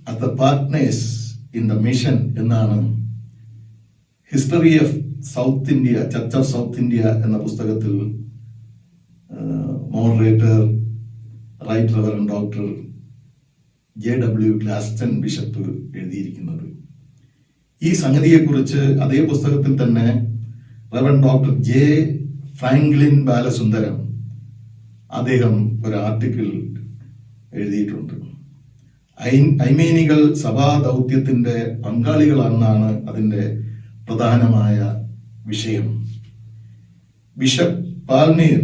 as the partners in the mission എന്നാണ് history of South India, church of South India എന്ന പുസ്തകത്തിൽ moderator right reverend doctor JW Gladstone bishop എഴുതിയിരിക്കുന്നത്. ഈ സംഗതിയെക്കുറിച്ച് അതേ പുസ്തകത്തിൽ തന്നെ reverend doctor J. Franklin Balasundaram അദ്ദേഹം ഒരു ആർട്ടിക്കിൾ എഴുതിയിട്ടുണ്ട്. ഐമേനികൾ സഭാ ദൗത്യത്തിന്റെ പങ്കാളികളാണെന്നാണ് അതിന്റെ പ്രധാനമായ വിഷയം. ബിഷപ്പ് പാൽമീർ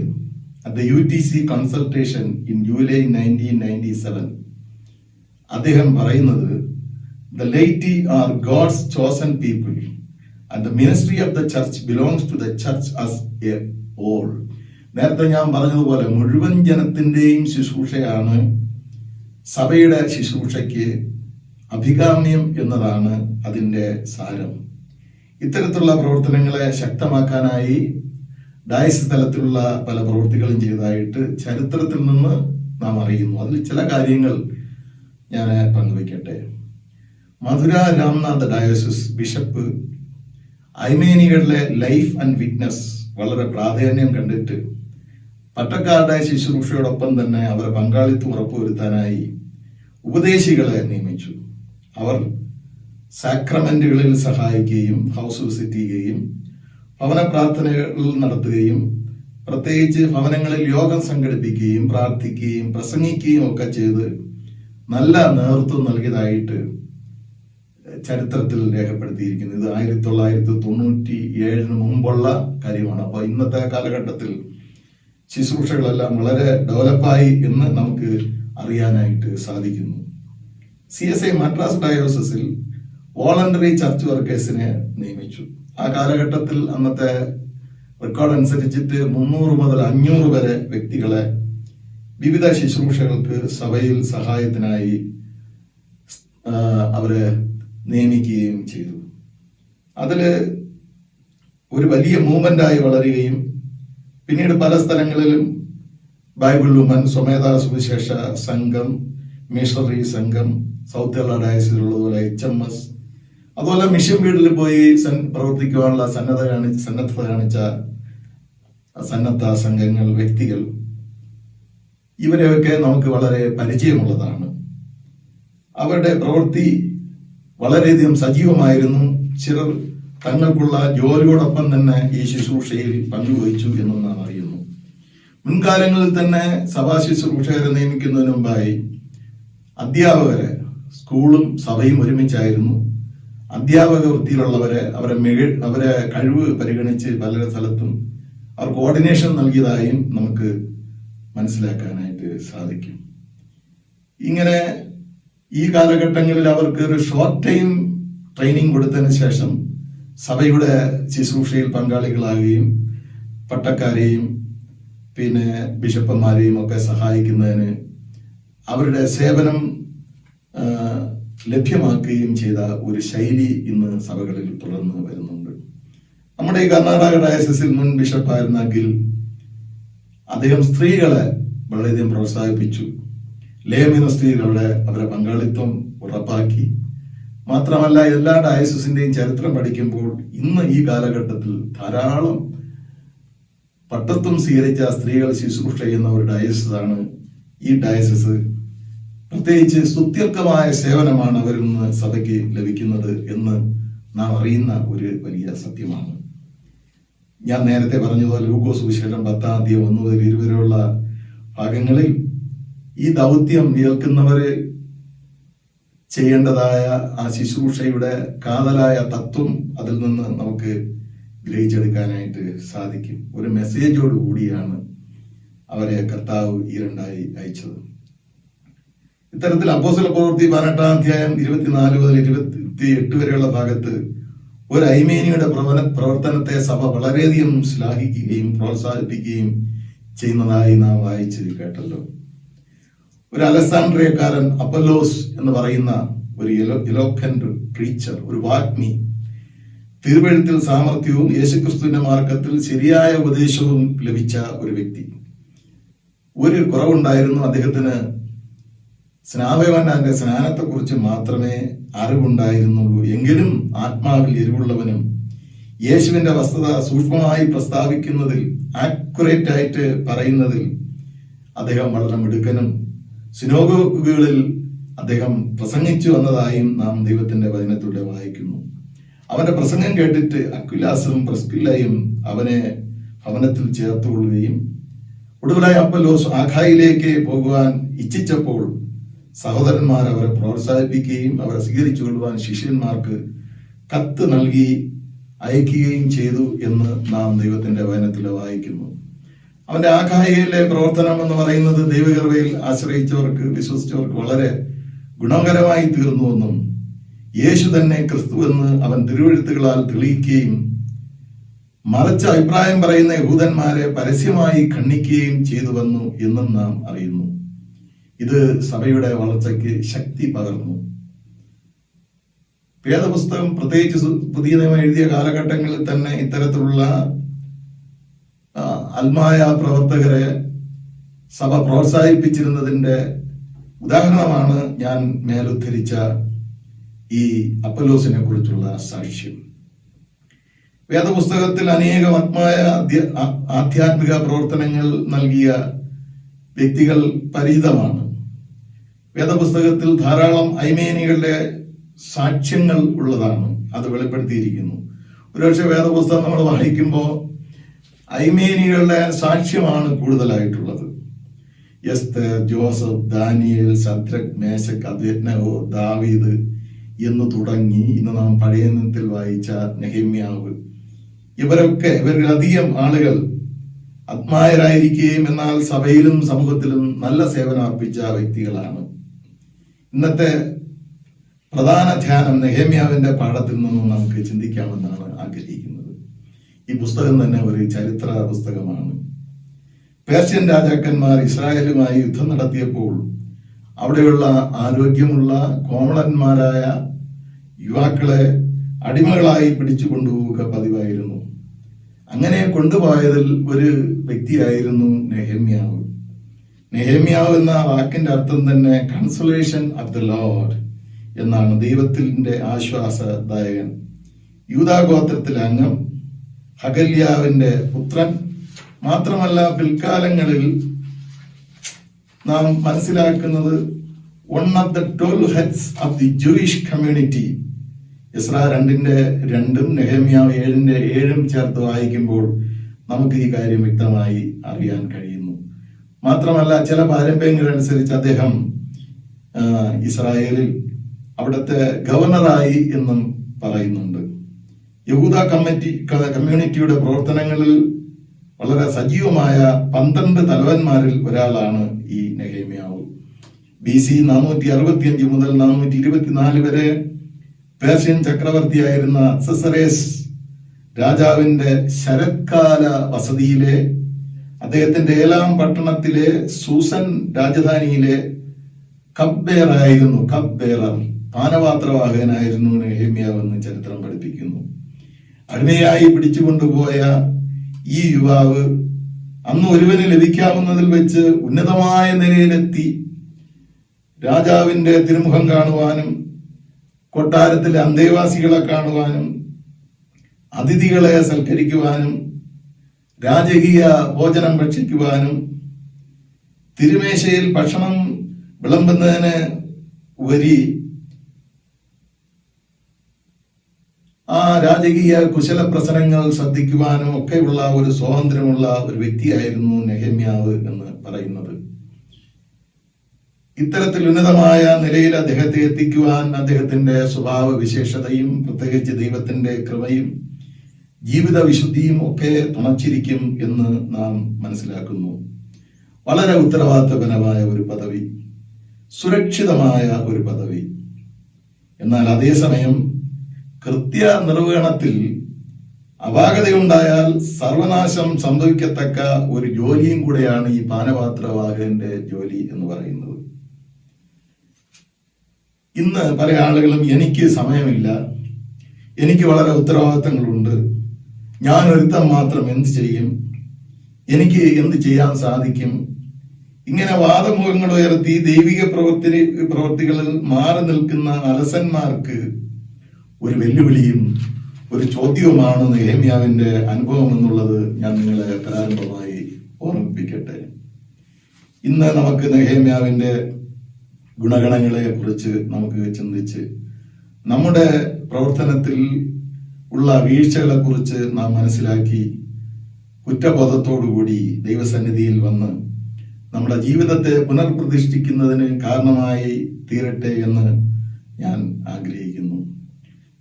at the UTC consultation in July 1997 അദ്ദേഹം പറയുന്നത്, the laity are God's chosen people and the ministry of the church belongs to the church as a whole. നേരത്തെ ഞാൻ പറഞ്ഞതുപോലെ മുഴുവൻ ജനത്തിന്റെയും ശുശ്രൂഷയാണ് സഭയുടെ ശുശ്രൂഷയ്ക്ക് അഭികാമ്യം എന്നതാണ് അതിന്റെ സാരം. ഇത്തരത്തിലുള്ള പ്രവർത്തനങ്ങളെ ശക്തമാക്കാനായി ഡയസിസ് തലത്തിലുള്ള പല പ്രവൃത്തികളും ചെയ്തതായിട്ട് ചരിത്രത്തിൽ നിന്ന് നാം അറിയുന്നു. അതിൽ ചില കാര്യങ്ങൾ ഞാൻ പങ്കുവയ്ക്കട്ടെ. മധുര രാംനാഥ് ഡയോസിസ് ബിഷപ്പ് ഐമേനികളുടെ ലൈഫ് ആൻഡ് വിറ്റ്നസ് വളരെ പ്രാധാന്യം കണ്ടിട്ട് പട്ടക്കാരുടെ ശുശ്രൂഷയോടൊപ്പം തന്നെ അവരുടെ പങ്കാളിത്തം ഉറപ്പുവരുത്താനായി ഉപദേശികളെ നിയമിച്ചു. അവർ സാക്രമെന്റുകളിൽ സഹായിക്കുകയും ഹൗസ് വിസിറ്റ് ചെയ്യുകയും ഭവന പ്രാർത്ഥനകൾ നടത്തുകയും പ്രത്യേകിച്ച് ഭവനങ്ങളിൽ യോഗം സംഘടിപ്പിക്കുകയും പ്രാർത്ഥിക്കുകയും പ്രസംഗിക്കുകയും ഒക്കെ ചെയ്ത് നല്ല നേതൃത്വം നൽകിയതായിട്ട് ചരിത്രത്തിൽ രേഖപ്പെടുത്തിയിരിക്കുന്നു. ഇത് 1997 മുമ്പുള്ള കാര്യമാണ്. അപ്പൊ ഇന്നത്തെ കാലഘട്ടത്തിൽ ശുശ്രൂഷകളെല്ലാം വളരെ ഡെവലപ്പായി എന്ന് നമുക്ക് അറിയാനായിട്ട് സാധിക്കുന്നു. CSI മദ്രാസ് ഡയോസിസിൽ വോളണ്ടറി ചർച്ച് വർക്കേഴ്സിനെ നിയമിച്ചു. ആ കാലഘട്ടത്തിൽ അന്നത്തെ റെക്കോർഡ് അനുസരിച്ചിട്ട് 300 മുതൽ 500 വരെ വ്യക്തികളെ വിവിധ ശുശ്രൂഷകൾക്ക് സഭയിൽ സഹായത്തിനായി അവരെ നിയമിക്കുകയും ചെയ്തു. അതില് ഒരു വലിയ മൂവ്മെന്റായി വളരുകയും പിന്നീട് പല സ്ഥലങ്ങളിലും ബൈബിൾ വുമൻ, സ്വമേധാ സുവിശേഷ സംഘം, മിഷണറി സംഘം, സൗത്ത് കേരള ഡയസിലുള്ളതുപോലെ HMS, അതുപോലെ മിഷൻ വീട്ടിൽ പോയി പ്രവർത്തിക്കുവാനുള്ള സന്നദ്ധത കാണിച്ച സന്നദ്ധ സംഘങ്ങൾ, വ്യക്തികൾ, ഇവരെയൊക്കെ നമുക്ക് വളരെ പരിചയമുള്ളതാണ്. അവരുടെ പ്രവൃത്തി വളരെയധികം സജീവമായിരുന്നു. ചിലർ തങ്ങൾക്കുള്ള ജോലിയോടൊപ്പം തന്നെ ഈ ശുശ്രൂഷയിൽ പങ്കുവഹിച്ചു എന്നും നാം അറിയുന്നു. മുൻകാലങ്ങളിൽ തന്നെ സഭാ ശുശ്രൂഷകരെ നിയമിക്കുന്നതിന് മുമ്പായി അധ്യാപകരെ, സ്കൂളും സഭയും ഒരുമിച്ചായിരുന്നു. അധ്യാപക വൃത്തിയിലുള്ളവരെ അവരെ കഴിവ് പരിഗണിച്ച് പല സ്ഥലത്തും അവർ കോർഡിനേഷൻ നൽകിയതായും നമുക്ക് മനസ്സിലാക്കാനായിട്ട് സാധിക്കും. ഇങ്ങനെ ഈ കാലഘട്ടങ്ങളിൽ അവർക്ക് ഒരു ഷോർട്ട് ടൈം ട്രെയിനിങ് കൊടുത്തതിന് ശേഷം സഭയുടെ ശുശ്രൂഷയിൽ പങ്കാളികളാകുകയും പട്ടക്കാരെയും പിന്നെ ബിഷപ്പന്മാരെയും ഒക്കെ സഹായിക്കുന്നതിന് അവരുടെ സേവനം ലഭ്യമാക്കുകയും ചെയ്ത ഒരു ശൈലി ഇന്ന് സഭകളിൽ തുടർന്ന് വരുന്നുണ്ട്. നമ്മുടെ ഈ കർണാടക ഡയസിസിൽ മുൻ ബിഷപ്പായിരുന്ന ഗിൽ അദ്ദേഹം സ്ത്രീകളെ വളരെയധികം പ്രോത്സാഹിപ്പിച്ചു. ലേ മിനിസ്ട്രികളുടെ അവരുടെ പങ്കാളിത്തം ഉറപ്പാക്കി. മാത്രമല്ല, എല്ലാ ഡയസിസിന്റെയും ചരിത്രം പഠിക്കുമ്പോൾ ഇന്ന് ഈ കാലഘട്ടത്തിൽ ധാരാളം പട്ടത്വം സ്വീകരിച്ച സ്ത്രീകൾ ശുശ്രൂഷ ചെയ്യുന്ന ഒരു ഡയസിസാണ് ഈ ഡയസിസ്. പ്രത്യേകിച്ച് സ്തുത്യർഹമായ സേവനമാണ് അവരിൽ നിന്ന് സഭയ്ക്ക് ലഭിക്കുന്നത് എന്ന് നാം അറിയുന്ന ഒരു വലിയ സത്യമാണ്. ഞാൻ നേരത്തെ പറഞ്ഞതുപോലെ ലൂക്കോസ് സുവിശേഷം 10-1 മുതൽ 20 വരെയുള്ള ഭാഗങ്ങളിൽ ഈ ദൗത്യം ഏൽക്കുന്നവര് ചെയ്യേണ്ടതായ ആ ശുശ്രൂഷയുടെ കാതലായ തത്വം അതിൽ നിന്ന് നമുക്ക് ഗ്രഹിച്ചെടുക്കാനായിട്ട് സാധിക്കും. ഒരു മെസ്സേജോട് കൂടിയാണ് അവരെ കർത്താവ് ഈ രണ്ടായി അയച്ചത്. ഇത്തരത്തിൽ അപ്പോസ്തല പ്രവൃത്തി 18-ാം 24 മുതൽ 28 വരെയുള്ള ഭാഗത്ത് ഒരു ഐമേനിയുടെ പ്രവർത്തനത്തെ സഭ വളരെയധികം ശ്ലാഘിക്കുകയും പ്രോത്സാഹിപ്പിക്കുകയും ചെയ്യുന്നതായി നാം വായിച്ച് കേട്ടല്ലോ. ഒരു അലക്സാണ്ട്രിയക്കാരൻ അപ്പല്ലോസ് എന്ന് പറയുന്ന ഒരു എലോക്വന്റ് പ്രീച്ചർ, ഒരു വാഗ്മി, തിരുവെഴുത്തിൽ സാമർഥ്യവും യേശുക്രിസ്തുവിന്റെ മാർഗത്തിൽ ശരിയായ ഉപദേശവും ലഭിച്ച ഒരു വ്യക്തി. ഒരു കുറവുണ്ടായിരുന്നു, അദ്ദേഹത്തിന് സ്നാപകന്റെ സ്നാനത്തെക്കുറിച്ച് മാത്രമേ അറിവുണ്ടായിരുന്നുള്ളൂ. എങ്കിലും ആത്മാവിൽ എരിവുള്ളവനും യേശുവിന്റെ വസ്തുത സൂക്ഷ്മമായി പ്രസ്താവിക്കുന്നതിൽ, ആക്യുറേറ്റ് ആയിട്ട് പറയുന്നതിൽ അദ്ദേഹം വളരെ മിടുക്കനും സിനോഗോഗുകളിൽ അദ്ദേഹം പ്രസംഗിച്ചു വന്നതായും നാം ദൈവത്തിന്റെ വചനത്തിലൂടെ വായിക്കുന്നു. അവന്റെ പ്രസംഗം കേട്ടിട്ട് അക്വിലാസും പ്രിസ്കില്ലയും അവനെ ഭവനത്തിൽ ചേർത്തുകൊള്ളുകയും ഒടുവിലായി അപ്പല്ലോസ് ആഖായിലേക്ക് പോകുവാൻ ഇച്ഛിച്ചപ്പോൾ സഹോദരന്മാർ അവരെ പ്രോത്സാഹിപ്പിക്കുകയും അവരെ സ്വീകരിച്ചു കൊള്ളുവാൻ ശിഷ്യന്മാർക്ക് കത്ത് നൽകി അയക്കുകയും ചെയ്തു എന്ന് നാം ദൈവത്തിന്റെ വചനത്തിൽ വായിക്കുന്നു. അവന്റെ ആഖായിയിലെ പ്രവർത്തനം എന്ന് പറയുന്നത് ദൈവകൃപയിൽ ആശ്രയിച്ചവർക്ക്, വിശ്വസിച്ചവർക്ക് വളരെ ഗുണകരമായി തീർന്നുവെന്നും യേശു തന്നെ ക്രിസ്തുവെന്ന് അവൻ തിരുവെഴുത്തുകളാൽ തെളിയിക്കുകയും മറിച്ച് അഭിപ്രായം പറയുന്ന യഹൂദന്മാരെ പരസ്യമായി ഖണ്ഡിക്കുകയും ചെയ്തുവെന്നു എന്നും നാം അറിയുന്നു. ഇത് സഭയുടെ വളർച്ചയ്ക്ക് ശക്തി പകർന്നു. വേദപുസ്തകം പ്രത്യേകിച്ച് പുതിയ നിയമം എഴുതിയ കാലഘട്ടങ്ങളിൽ തന്നെ ഇത്തരത്തിലുള്ള ആത്മായ പ്രവർത്തകരെ സഭ പ്രോത്സാഹിപ്പിച്ചിരുന്നതിന്റെ ഉദാഹരണമാണ് ഞാൻ മേലുദ്ധരിച്ച ഈ അപ്പല്ലോസിനെ കുറിച്ചുള്ള സാക്ഷ്യം. വേദപുസ്തകത്തിൽ അനേകം ആധ്യാത്മിക പ്രവർത്തനങ്ങൾ നൽകിയ വ്യക്തികൾ പരിചിതമാണ്. വേദപുസ്തകത്തിൽ ധാരാളം ഐമേനികളുടെ സാക്ഷ്യങ്ങൾ ഉള്ളതാണ്, അത് വെളിപ്പെടുത്തിയിരിക്കുന്നു. ഒരുപക്ഷെ വേദപുസ്തകം നമ്മൾ വായിക്കുമ്പോൾ ഐമേനികളുടെ സാക്ഷ്യമാണ് കൂടുതലായിട്ടുള്ളത്. Esther, Joseph, Daniel, Shadrak, Meshach, Abednego, ദാവീദ് എന്ന് തുടങ്ങി ഇന്ന് നാം പഴയ നിയമത്തിൽ വായിച്ച നെഹെമ്യാവ്, ഇവരിലധികം ആളുകൾ ആത്മായരായിരിക്കുകയും എന്നാൽ സഭയിലും സമൂഹത്തിലും നല്ല സേവനം അർപ്പിച്ച വ്യക്തികളാണ്. ഇന്നത്തെ പ്രധാന ധ്യാനം നെഹെമ്യാവിന്റെ പാഠത്തിൽ നിന്നും നമുക്ക് ചിന്തിക്കാമെന്നാണ് ആഗ്രഹിക്കുന്നത്. ഈ പുസ്തകം തന്നെ ഒരു ചരിത്ര പുസ്തകമാണ്. പേർഷ്യൻ രാജാക്കന്മാർ ഇസ്രായേലുമായി യുദ്ധം നടത്തിയപ്പോൾ അവിടെയുള്ള ആരോഗ്യമുള്ള കോമളന്മാരായ യുവാക്കളെ അടിമകളായി പിടിച്ചു കൊണ്ടുപോവുക പതിവായിരുന്നു. അങ്ങനെ കൊണ്ടുപോയതിൽ ഒരു വ്യക്തിയായിരുന്നു നെഹെമ്യാവ്. നെഹെമ്യാവ് എന്ന വാക്കിന്റെ അർത്ഥം തന്നെ കൺസോലേഷൻ ഓഫ് ദ ലോർഡ് എന്നാണ്, ദൈവത്തിന്റെ ആശ്വാസദായകൻ. യൂദാഗോത്രത്തിലെ അംഗം, ഹഗല്യാവിന്റെ പുത്രൻ. മാത്രമല്ല, പിൽക്കാലങ്ങളിൽ നാം മനസ്സിലാക്കുന്നത് one of the 12 heads of the Jewish community. Ezra 2:2 നെഹെമ്യാവ് 7:7 ചേർത്ത് വായിക്കുമ്പോൾ നമുക്ക് ഈ കാര്യം വ്യക്തമായി അറിയാൻ കഴിയുന്നു. മാത്രമല്ല, ചില പാരമ്പര്യങ്ങൾ അനുസരിച്ച് അദ്ദേഹം ഇസ്രായേലിൽ അവിടുത്തെ ഗവർണറായി എന്നും പറയുന്നുണ്ട്. യഹൂദ കമ്മ്യൂണിറ്റിയുടെ പ്രവർത്തനങ്ങളിൽ വളരെ സജീവമായ 12 തലവന്മാരിൽ ഒരാളാണ് ഈ നെഹേമ്യാവ്. BC 465 മുതൽ 424 വരെ പേർഷ്യൻ ചക്രവർത്തിയായിരുന്ന അക്സസറേസ് രാജാവിന്റെ ശരത്കാല വസതിയിലെ അദ്ദേഹത്തിന്റെ ഏലാം പട്ടണത്തിലെ സൂസൻ രാജധാനിയിലെ കപ്പ്-ബെയറർ പാനപാത്രവാഹകനായിരുന്നു നെഹേമ്യാവ് എന്ന് ചരിത്രം പഠിപ്പിക്കുന്നു. അടിമയായി പിടിച്ചുകൊണ്ടുപോയ ഈ യുവാവ് അന്ന് ഒരുവന് ലഭിക്കാവുന്നതിൽ വെച്ച് ഉന്നതമായ നിലയിലെത്തി രാജാവിന്റെ തിരുമുഖം കാണുവാനും കൊട്ടാരത്തിലെ അന്തേവാസികളെ കാണുവാനും അതിഥികളെ സൽക്കരിക്കുവാനും രാജകീയ ഭോജനം ഭക്ഷിക്കുവാനും തിരുമേശയിൽ ഭക്ഷണം വിളമ്പുന്നതിന് ഉപരി ആ രാജകീയ കുശല പ്രസനങ്ങൾ ശ്രദ്ധിക്കുവാനും ഒക്കെയുള്ള ഒരു സ്വാതന്ത്ര്യമുള്ള ഒരു വ്യക്തിയായിരുന്നു നെഹമ്യാവ് എന്ന് പറയുന്നത്. ഇത്തരത്തിൽ ഉന്നതമായ നിലയിൽ അദ്ദേഹത്തെ എത്തിക്കുവാൻ അദ്ദേഹത്തിന്റെ സ്വഭാവ വിശേഷതയും പ്രത്യേകിച്ച് ദൈവത്തിന്റെ കൃപയും ജീവിത വിശുദ്ധിയും ഒക്കെ തുണച്ചിരിക്കും എന്ന് നാം മനസ്സിലാക്കുന്നു. വളരെ ഉത്തരവാദിത്തപരമായ ഒരു പദവി, സുരക്ഷിതമായ ഒരു പദവി. എന്നാൽ അതേസമയം കൃത്യ നിർവഹണത്തിൽ അപാകതയുണ്ടായാൽ സർവനാശം സംഭവിക്കത്തക്ക ഒരു ജോലിയും കൂടെയാണ് ഈ പാനപാത്രവാഹകന്റെ ജോലി എന്ന് പറയുന്നത്. ഇന്ന് പല ആളുകളും എനിക്ക് സമയമില്ല, എനിക്ക് വളരെ ഉത്തരവാദിത്തങ്ങളുണ്ട്, ഞാൻ ഒരുത്തം മാത്രം എന്ത് ചെയ്യും, എനിക്ക് എന്ത് ചെയ്യാൻ സാധിക്കും, ഇങ്ങനെ വാദമുഖങ്ങൾ ഉയർത്തി ദൈവിക പ്രവൃത്തികളിൽ മാറി നിൽക്കുന്ന അലസന്മാർക്ക് ഒരു വെല്ലുവിളിയും ഒരു ചോദ്യവുമാണ് നെഹമ്യാവിന്റെ അനുഭവം എന്നുള്ളത് ഞാൻ നിങ്ങളെ പ്രാരംഭമായി ഓർമ്മിപ്പിക്കട്ടെ. ഇന്ന് നമുക്ക് നെഹമ്യാവിന്റെ ഗുണഗണങ്ങളെ കുറിച്ച് നമുക്ക് ചിന്തിച്ച് നമ്മുടെ പ്രവർത്തനത്തിൽ ഉള്ള വീഴ്ചകളെ കുറിച്ച് നാം മനസ്സിലാക്കി കുറ്റബോധത്തോടുകൂടി ദൈവസന്നിധിയിൽ വന്ന് നമ്മുടെ ജീവിതത്തെ പുനർപ്രതിഷ്ഠിക്കുന്നതിന് കാരണമായി തീരട്ടെ എന്ന് ഞാൻ ആഗ്രഹിക്കുന്നു.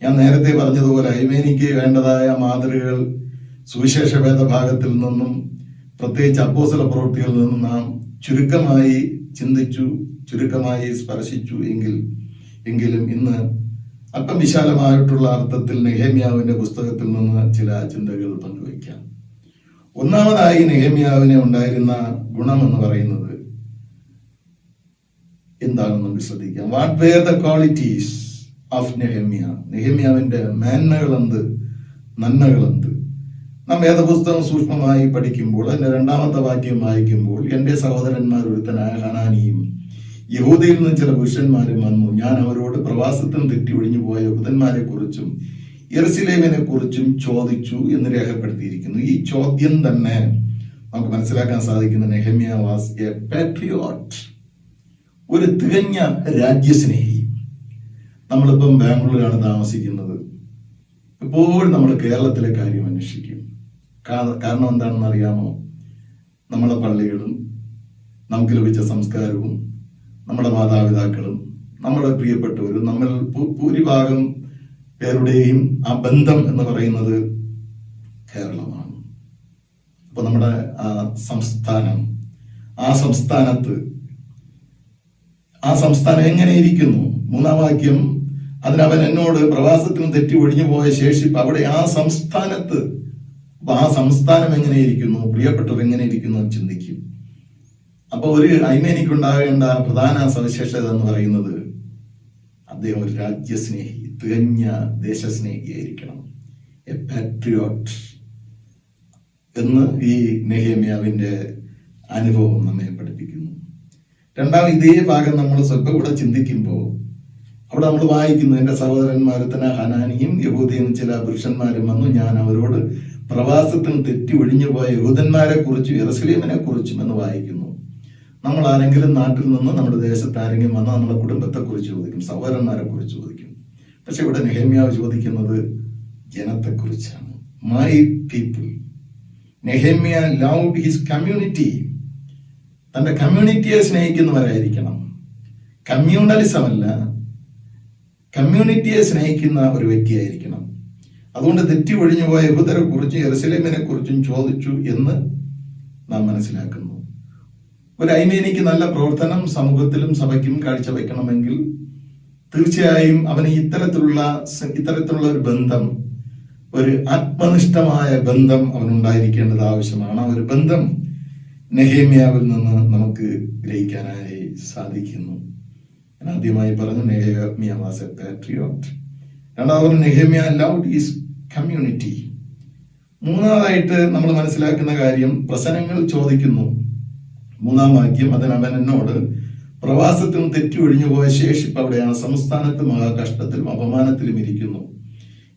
ഞാൻ നേരത്തെ പറഞ്ഞതുപോലെ അയ്മേനിക്ക് വേണ്ടതായ മാതൃകകൾ സുവിശേഷ വേദഭാഗത്തിൽ നിന്നും പ്രത്യേകിച്ച് അപ്പോസ്തല പ്രവൃത്തികളിൽ നിന്നും നാം ചുരുക്കമായി ചിന്തിച്ചു, ചുരുക്കമായി സ്പർശിച്ചു എങ്കിലും ഇന്ന് അല്പം വിശാലമായിട്ടുള്ള അർത്ഥത്തിൽ നെഹമ്യാവിന്റെ പുസ്തകത്തിൽ നിന്ന് ചില ചിന്തകൾ പങ്കുവയ്ക്കാം. ഒന്നാമതായി നെഹമ്യാവിന് ഉണ്ടായിരുന്ന ഗുണം എന്ന് പറയുന്നത് എന്താണെന്ന് നമുക്ക് ശ്രദ്ധിക്കാം. What were the qualities of Nehemiah? നെഹമ്യാവിന്റെ മേന്മകൾ എന്ത്, നന്മകൾ എന്ത്? നാം വേദപുസ്തകം സൂക്ഷ്മമായി പഠിക്കുമ്പോൾ അതിന്റെ 2ാമത്തെ വാക്യം വായിക്കുമ്പോൾ, എന്റെ സഹോദരന്മാർ ഒരുത്തനായ ഹനാനിയും യഹൂദയിൽ നിന്ന് ചില പുരുഷന്മാരും വന്നു, ഞാൻ അവരോട് പ്രവാസത്തിൽ തെറ്റി ഒഴിഞ്ഞു പോയ യഹൂദന്മാരെ കുറിച്ചും യെരുശലേമിനെ കുറിച്ചും ചോദിച്ചു എന്ന് രേഖപ്പെടുത്തിയിരിക്കുന്നു. ഈ ചോദ്യം തന്നെ നമുക്ക് മനസ്സിലാക്കാൻ സാധിക്കുന്ന നെഹമ്യ വാസ് എ പാട്രിയോട്ട്, ഒരു തികഞ്ഞ രാജ്യസ്നേഹി. നമ്മളിപ്പം ബാംഗ്ലൂരിലാണ് താമസിക്കുന്നത്, എപ്പോഴും നമ്മൾ കേരളത്തിലെ കാര്യം അന്വേഷിക്കും. കാരണം എന്താണെന്ന് അറിയാമോ? നമ്മളെ പള്ളികളും നമുക്ക് ലഭിച്ച സംസ്കാരവും നമ്മുടെ മാതാപിതാക്കളും നമ്മുടെ പ്രിയപ്പെട്ടവരും നമ്മൾ ഭൂരിഭാഗം പേരുടെയും ആ ബന്ധം എന്ന് പറയുന്നത് കേരളമാണ്. അപ്പൊ നമ്മുടെ ആ സംസ്ഥാനം എങ്ങനെ ഇരിക്കുന്നു? 3-ാം വാക്യം, അതിനവൻ എന്നോട് പ്രവാസത്തിന് തെറ്റി ഒഴിഞ്ഞു പോയ ശേഷിപ്പ് അവിടെ ആ സംസ്ഥാനത്ത്. അപ്പൊ ആ സംസ്ഥാനം എങ്ങനെ ഇരിക്കുന്നു, പ്രിയപ്പെട്ടവർ എങ്ങനെ ഇരിക്കുന്നു എന്ന് ചിന്തിക്കും. അപ്പൊ ഒരു അയ്മേനിക്കുണ്ടാകേണ്ട പ്രധാന സവിശേഷത എന്ന് പറയുന്നത് അദ്ദേഹം ഒരു രാജ്യസ്നേഹി, തികഞ്ഞ ദേശസ്നേഹിയായിരിക്കണം, എ പാട്രിയോട്ട് എന്ന് ഈ നെഹമ്യാവിന്റെ അനുഭവം നമ്മെ പഠിപ്പിക്കുന്നു. രണ്ടാമത് ഇതേ ഭാഗം നമ്മൾ സ്വല്പം കൂടെ ചിന്തിക്കുമ്പോൾ അവിടെ നമ്മൾ വായിക്കുന്നു, എന്റെ സഹോദരന്മാരുത്തന ഹനാനിയും യഹൂദയും ചില പുരുഷന്മാരും വന്നു, ഞാൻ അവരോട് പ്രവാസത്തിൽ തെറ്റി ഒഴിഞ്ഞുപോയ യഹൂദന്മാരെ കുറിച്ചും യെരുശലേമിനെ കുറിച്ചും എന്ന് വായിക്കുന്നു. നമ്മൾ ആരെങ്കിലും നാട്ടിൽ നിന്ന് നമ്മുടെ ദേശത്ത് ആരെങ്കിലും വന്നാൽ നമ്മുടെ കുടുംബത്തെ കുറിച്ച് ചോദിക്കും, സഹോദരന്മാരെ കുറിച്ച് ചോദിക്കും. പക്ഷെ ഇവിടെ നെഹമ്യാവ് ചോദിക്കുന്നത് ജനത്തെക്കുറിച്ചാണ്. My people. Nehemiah loved his community. തന്റെ കമ്മ്യൂണിറ്റിയെ സ്നേഹിക്കുന്നവരായിരിക്കണം. കമ്മ്യൂണലിസം അല്ല, കമ്മ്യൂണിറ്റിയെ സ്നേഹിക്കുന്ന ഒരു വ്യക്തിയായിരിക്കണം. അതുകൊണ്ട് തെറ്റി ഒഴിഞ്ഞു പോയ യഹൂദരെ കുറിച്ചും യെരുശലേമിനെ കുറിച്ചും ചോദിച്ചു എന്ന് നാം മനസ്സിലാക്കുന്നു. ഒരു ഐമേനിക്ക് നല്ല പ്രവർത്തനം സമൂഹത്തിലും സഭയ്ക്കും കാഴ്ചവെക്കണമെങ്കിൽ തീർച്ചയായും അവന് ഇത്തരത്തിലുള്ള ഒരു ബന്ധം, ഒരു ആത്മനിഷ്ഠമായ ബന്ധം അവനുണ്ടായിരിക്കേണ്ടത് ആവശ്യമാണ്. ആ ഒരു ബന്ധം നെഹേമ്യാവിൽ നിന്ന് നമുക്ക് ഗ്രഹിക്കാനായി സാധിക്കുന്നു. ഞാൻ ആദ്യമായി പറഞ്ഞു, നെഹേമ്യ വാസ് എ പാട്രിയോട്ട്. രണ്ടാമത്, നെഹേമ്യ ലവ്ഡ് ഹിസ് കമ്മ്യൂണിറ്റി. മൂന്നാമതായിട്ട് നമ്മൾ മനസ്സിലാക്കുന്ന കാര്യം, പ്രശ്നങ്ങൾ ചോദിക്കുന്നു. 3-ാം വാക്യം, അതിനവൻ എന്നോട്, പ്രവാസത്തിലും തെറ്റി ഒഴിഞ്ഞു പോയ ശേഷിപ്പ് അവിടെയാണ്, സംസ്ഥാനത്ത് മഹാകഷ്ടത്തിലും അപമാനത്തിലും ഇരിക്കുന്നു.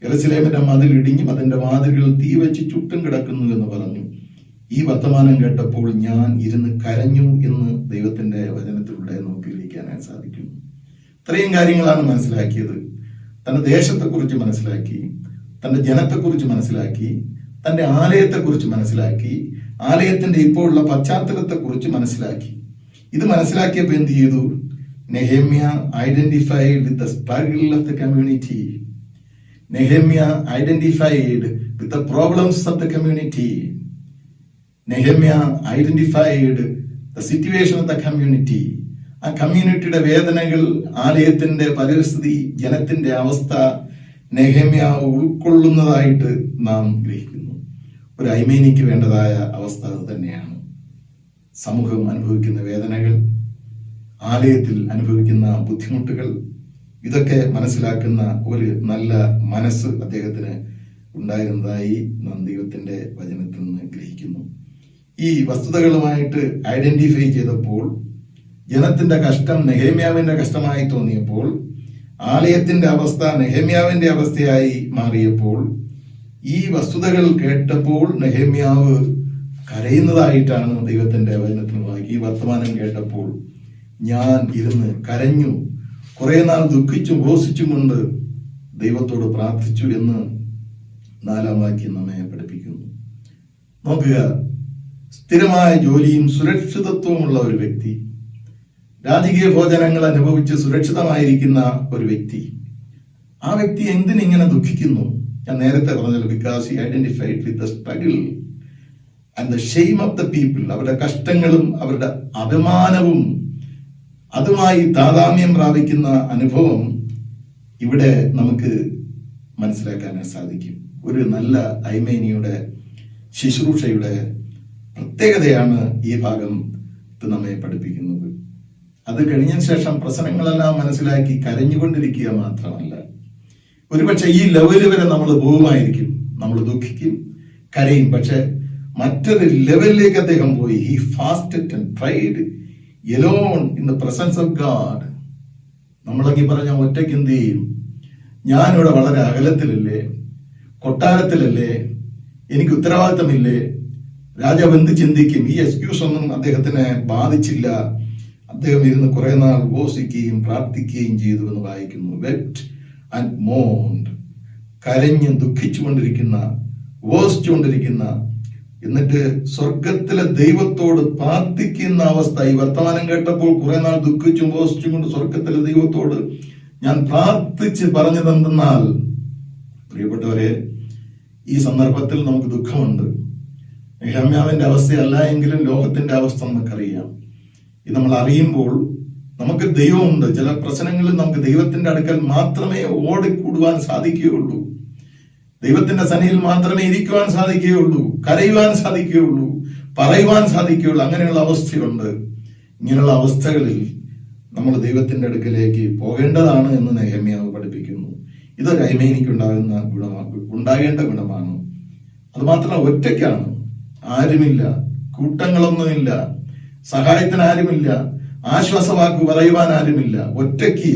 യെരുശലേമിന്റെ മതിൽ ഇടിഞ്ഞും അതിന്റെ വാതിലുകൾ തീ വെച്ച് ചുട്ടും കിടക്കുന്നു എന്ന് പറഞ്ഞു. ഈ വർത്തമാനം കേട്ടപ്പോൾ ഞാൻ ഇരുന്ന് കരഞ്ഞു എന്ന് ദൈവത്തിന്റെ വചനത്തിലൂടെ നമുക്ക് ഗ്രഹിക്കാനായി സാധിക്കുന്നു. ഇത്രയും കാര്യങ്ങളാണ് മനസ്സിലാക്കിയത്. തന്റെ ദേശത്തെക്കുറിച്ച് മനസ്സിലാക്കി, തന്റെ ജനത്തെക്കുറിച്ച് മനസ്സിലാക്കി, തന്റെ ആലയത്തെക്കുറിച്ച് മനസ്സിലാക്കി, ആലയത്തിന്റെ ഇപ്പോഴുള്ള പശ്ചാത്തലത്തെക്കുറിച്ച് മനസ്സിലാക്കി. ഇത് മനസ്സിലാക്കിയപ്പോൾ എന്ത് ചെയ്തു? Nehemiah identified with the struggle of the community. Nehemiah identified with the problems of the community. Nehemiah identified the situation of the community. ആ കമ്മ്യൂണിറ്റിയുടെ വേദനകൾ, ആലയത്തിന്റെ പരിസ്ഥിതി, ജനത്തിന്റെ അവസ്ഥ നെഹേമ്യ ഉൾക്കൊള്ളുന്നതായിട്ട് നാം ഗ്രഹിക്കുന്നു. ഒരു ഐമേനിക്ക് വേണ്ടതായ അവസ്ഥ അത് തന്നെയാണ്. സമൂഹം അനുഭവിക്കുന്ന വേദനകൾ, ആലയത്തിൽ അനുഭവിക്കുന്ന ബുദ്ധിമുട്ടുകൾ, ഇതൊക്കെ മനസ്സിലാക്കുന്ന ഒരു നല്ല മനസ്സ് അദ്ദേഹത്തിന് ഉണ്ടായിരുന്നതായി നാം ദൈവത്തിന്റെ വചനത്തിൽ നിന്ന് ഗ്രഹിക്കുന്നു. ഈ വസ്തുതകളുമായിട്ട് ഐഡന്റിഫൈ ചെയ്തപ്പോൾ, ജനത്തിന്റെ കഷ്ടം നെഹേമ്യാവിന്റെ കഷ്ടമായി തോന്നിയപ്പോൾ, ആലയത്തിന്റെ അവസ്ഥ നെഹേമ്യാവിന്റെ അവസ്ഥയായി മാറിയപ്പോൾ, ഈ വസ്തുതകൾ കേട്ടപ്പോൾ നെഹേമ്യാവ് കരയുന്നതായിട്ടാണ് ദൈവത്തിന്റെ വചനത്തിൽ വായിക്കുക. ഈ വർത്തമാനം കേട്ടപ്പോൾ ഞാൻ ഇരുന്ന് കരഞ്ഞു, കുറെ നാൾ ദുഃഖിച്ചും ഘോഷിച്ചും കൊണ്ട് ദൈവത്തോട് പ്രാർത്ഥിച്ചു എന്ന് 4-ാം വാക്യം നമ്മെ പഠിപ്പിക്കുന്നു. നോക്കുക, സ്ഥിരമായ ജോലിയും സുരക്ഷിതത്വമുള്ള ഒരു വ്യക്തി, രാജകീയ ഭോജനങ്ങൾ അനുഭവിച്ച് സുരക്ഷിതമായിരിക്കുന്ന ഒരു വ്യക്തി, ആ വ്യക്തി എന്തിനിങ്ങനെ ദുഃഖിക്കുന്നു? ഞാൻ നേരത്തെ പറഞ്ഞല്ലോ, because he identified with the struggle and the shame of the people. അവരുടെ കഷ്ടങ്ങളും അവരുടെ അപമാനവും അതുമായി താതാമ്യം പ്രാപിക്കുന്ന അനുഭവം ഇവിടെ നമുക്ക് മനസ്സിലാക്കാനായി സാധിക്കും. ഒരു നല്ല ഐമേനിയുടെ ശുശ്രൂഷയുടെ പ്രത്യേകതയാണ് ഈ ഭാഗം നമ്മെ പഠിപ്പിക്കുന്നത്. അത് കഴിഞ്ഞതിന് ശേഷം പ്രശ്നങ്ങളെല്ലാം മനസ്സിലാക്കി കരഞ്ഞുകൊണ്ടിരിക്കുക മാത്രമല്ല, ഒരുപക്ഷെ ഈ ലെവല് വരെ നമ്മൾ പോകുമായിരിക്കും, നമ്മൾ ദുഃഖിക്കും, കരയും. പക്ഷെ മറ്റൊരു ലെവലിലേക്ക് അദ്ദേഹം പോയി. He fasted and prayed alone in the presence of God. നമ്മളെങ്കിൽ പറഞ്ഞ ഒറ്റയ്ക്ക് എന്ത് ചെയ്യും? ഞാനിവിടെ വളരെ അകലത്തിലല്ലേ, കൊട്ടാരത്തിലല്ലേ, എനിക്ക് ഉത്തരവാദിത്തമില്ലേ, രാജാവ് എന്ത് ചിന്തിക്കും? ഈ എക്സ്ക്യൂസ് ഒന്നും അദ്ദേഹത്തിനെ ബാധിച്ചില്ല. അദ്ദേഹം ഇരുന്ന് കുറെ നാൾ ഉപവസിക്കുകയും പ്രാർത്ഥിക്കുകയും ചെയ്തു എന്ന് വായിക്കുന്നു. വെറ്റ് ആൻഡ് മോണ്ട്, കരഞ്ഞ് ദുഃഖിച്ചുകൊണ്ടിരിക്കുന്ന, ഉപവസിച്ചുകൊണ്ടിരിക്കുന്ന, എന്നിട്ട് സ്വർഗത്തിലെ ദൈവത്തോട് പ്രാർത്ഥിക്കുന്ന അവസ്ഥ. ഈ വർത്തമാനം കേട്ടപ്പോൾ കുറെ നാൾ ദുഃഖിച്ചും ഉപവസിച്ചും കൊണ്ട് സ്വർഗത്തിലെ ദൈവത്തോട് ഞാൻ പ്രാർത്ഥിച്ച് പറഞ്ഞതെന്തെന്നാൽ, പ്രിയപ്പെട്ടവരെ, ഈ സന്ദർഭത്തിൽ നമുക്ക് ദുഃഖമുണ്ട്. നെഹമ്യാവിന്റെ അവസ്ഥയല്ല എങ്കിലും ലോകത്തിന്റെ അവസ്ഥ നമുക്കറിയാം. ഇത് നമ്മൾ അറിയുമ്പോൾ നമുക്ക് ദൈവമുണ്ട്. ചില പ്രശ്നങ്ങളിൽ നമുക്ക് ദൈവത്തിന്റെ അടുക്കൽ മാത്രമേ ഓടിക്കൂടുവാൻ സാധിക്കുകയുള്ളൂ. ദൈവത്തിന്റെ സന്നിധിയിൽ മാത്രമേ ഇരിക്കുവാൻ സാധിക്കുകയുള്ളൂ, കരയുവാൻ സാധിക്കുകയുള്ളൂ, പറയുവാൻ സാധിക്കുകയുള്ളൂ. അങ്ങനെയുള്ള അവസ്ഥയുണ്ട്. ഇങ്ങനെയുള്ള അവസ്ഥകളിൽ നമ്മൾ ദൈവത്തിന്റെ അടുക്കലേക്ക് പോകേണ്ടതാണ് എന്ന് നെഹമ്യാവ് പഠിപ്പിക്കുന്നു. ഇതൊരു ഐമേനിക്ക് ഉണ്ടാകേണ്ട ഗുണമാണ്. അത് മാത്രമല്ല, ഒറ്റയ്ക്കാണ്, ആരുമില്ല, കൂട്ടങ്ങളൊന്നുമില്ല, സഹായത്തിന് ആരുമില്ല, ആശ്വാസവാക്ക് പറയുവാൻ ആരുമില്ല. ഒറ്റയ്ക്ക്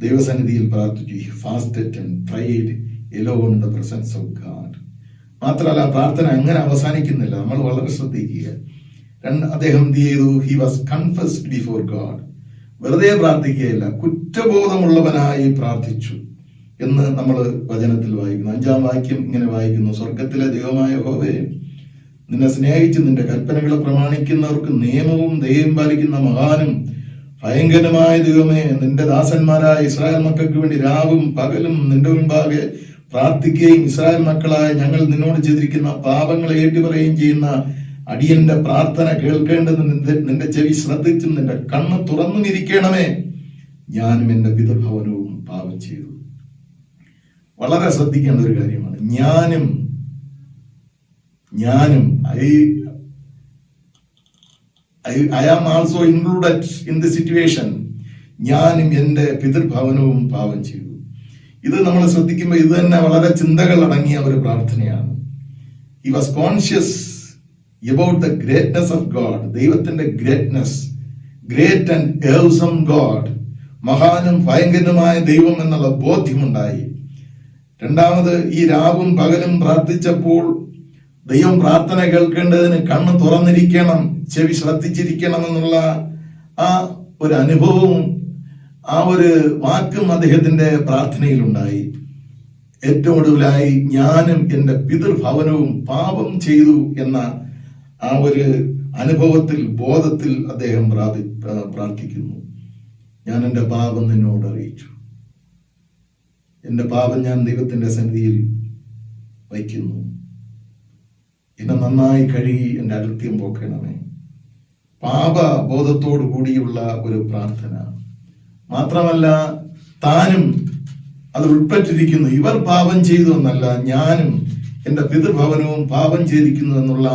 ദൈവസന്നിധിയിൽ പ്രാർത്ഥിച്ചു. He fasted and prayed alone in the presence of God. മാത്രമല്ല, പ്രാർത്ഥന അങ്ങനെ അവസാനിക്കുന്നില്ല. നമ്മൾ വളരെ ശ്രദ്ധിക്കുക. അദ്ദേഹം എന്ത് ചെയ്തു? He was confessed before God. വെറുതെ പ്രാർത്ഥിക്കുകയല്ല, കുറ്റബോധമുള്ളവനായി പ്രാർത്ഥിച്ചു എന്ന് നമ്മൾ വചനത്തിൽ വായിക്കുന്നു. 5-ാം വാക്യം ഇങ്ങനെ വായിക്കുന്നു: സ്വർഗത്തിലെ ദൈവമായ യഹോവേ, നിന്നെ സ്നേഹിച്ച് നിന്റെ കൽപ്പനകളെ പ്രമാണിക്കുന്നവർക്ക് നിയമവും ദയയും പാലിക്കുന്ന മഹാനും ഭയങ്കരമായ ദൈവമേ, നിന്റെ ദാസന്മാരായ ഇസ്രായേൽ മക്കൾക്ക് വേണ്ടി രാവും പകലും നിന്റെ മുൻപാകെ പ്രാർത്ഥിക്കുകയും ഇസ്രായേൽ മക്കളായ ഞങ്ങൾ നിന്നോട് ചെയ്തിരിക്കുന്ന പാപങ്ങളെ ഏറ്റുപറയുകയും ചെയ്യുന്ന അടിയന്റെ പ്രാർത്ഥന കേൾക്കേണ്ടത് നിന്റെ ചെവി ശ്രദ്ധിച്ചും നിന്റെ കണ്ണ് തുറന്നും ഇരിക്കണമേ. ഞാനും എന്റെ പിതൃഭവനവും പാപം ചെയ്തു. വളരെ ശ്രദ്ധിക്കേണ്ട ഒരു കാര്യമാണ്. ഞാനും I am also included in the situation. ഞാനും എന്റെ പിതൃഭവനവും പാപം ചെയ്തു. ഇത് നമ്മൾ ശ്രദ്ധിക്കുമ്പോൾ ഇത് തന്നെ വളരെ ചിന്തകൾ അടങ്ങിയ ഒരു പ്രാർത്ഥനയാണ്. He was conscious about the greatness of God. ദൈവത്തിന്റെ greatness, great and awesome God, മഹാനും ഭയങ്കരനുമായ ദൈവം എന്നുള്ള ബോധ്യമുണ്ടായി. രണ്ടാമത്, ഈ രാവും പകലും പ്രാർത്ഥിച്ചപ്പോൾ ദൈവം പ്രാർത്ഥന കേൾക്കേണ്ടതിന് കണ്ണ് തുറന്നിരിക്കണം, ചെവി ശ്രദ്ധിച്ചിരിക്കണം എന്നുള്ള ആ ഒരു അനുഭവവും ആ ഒരു വാക്കും അദ്ദേഹത്തിന്റെ പ്രാർത്ഥനയിലുണ്ടായി. ഏറ്റവും ഒടുവിലായി ഞാനും എന്റെ പിതൃഭവനവും പാപം ചെയ്തു എന്ന ആ ഒരു അനുഭവത്തിൽ, ബോധത്തിൽ അദ്ദേഹം പ്രാർത്ഥിക്കുന്നു. ഞാൻ എന്റെ പാപം നിന്നോട് അറിയിച്ചു. എന്റെ പാപം ഞാൻ ദൈവത്തിന്റെ സന്നിധിയിൽ വയ്ക്കുന്നു. എന്നെ നന്നായി കഴുകി എന്റെ അകൃത്യം പോക്കണമേ. പാപബോധത്തോടു കൂടിയുള്ള ഒരു പ്രാർത്ഥന മാത്രമല്ല, താനും അത് ഉൾപ്പെട്ടിരിക്കുന്നു. ഇവർ പാപം ചെയ്തു എന്നല്ല, ഞാനും എന്റെ പിതൃഭവനവും പാപം ചെയ്തിരിക്കുന്നു എന്നുള്ള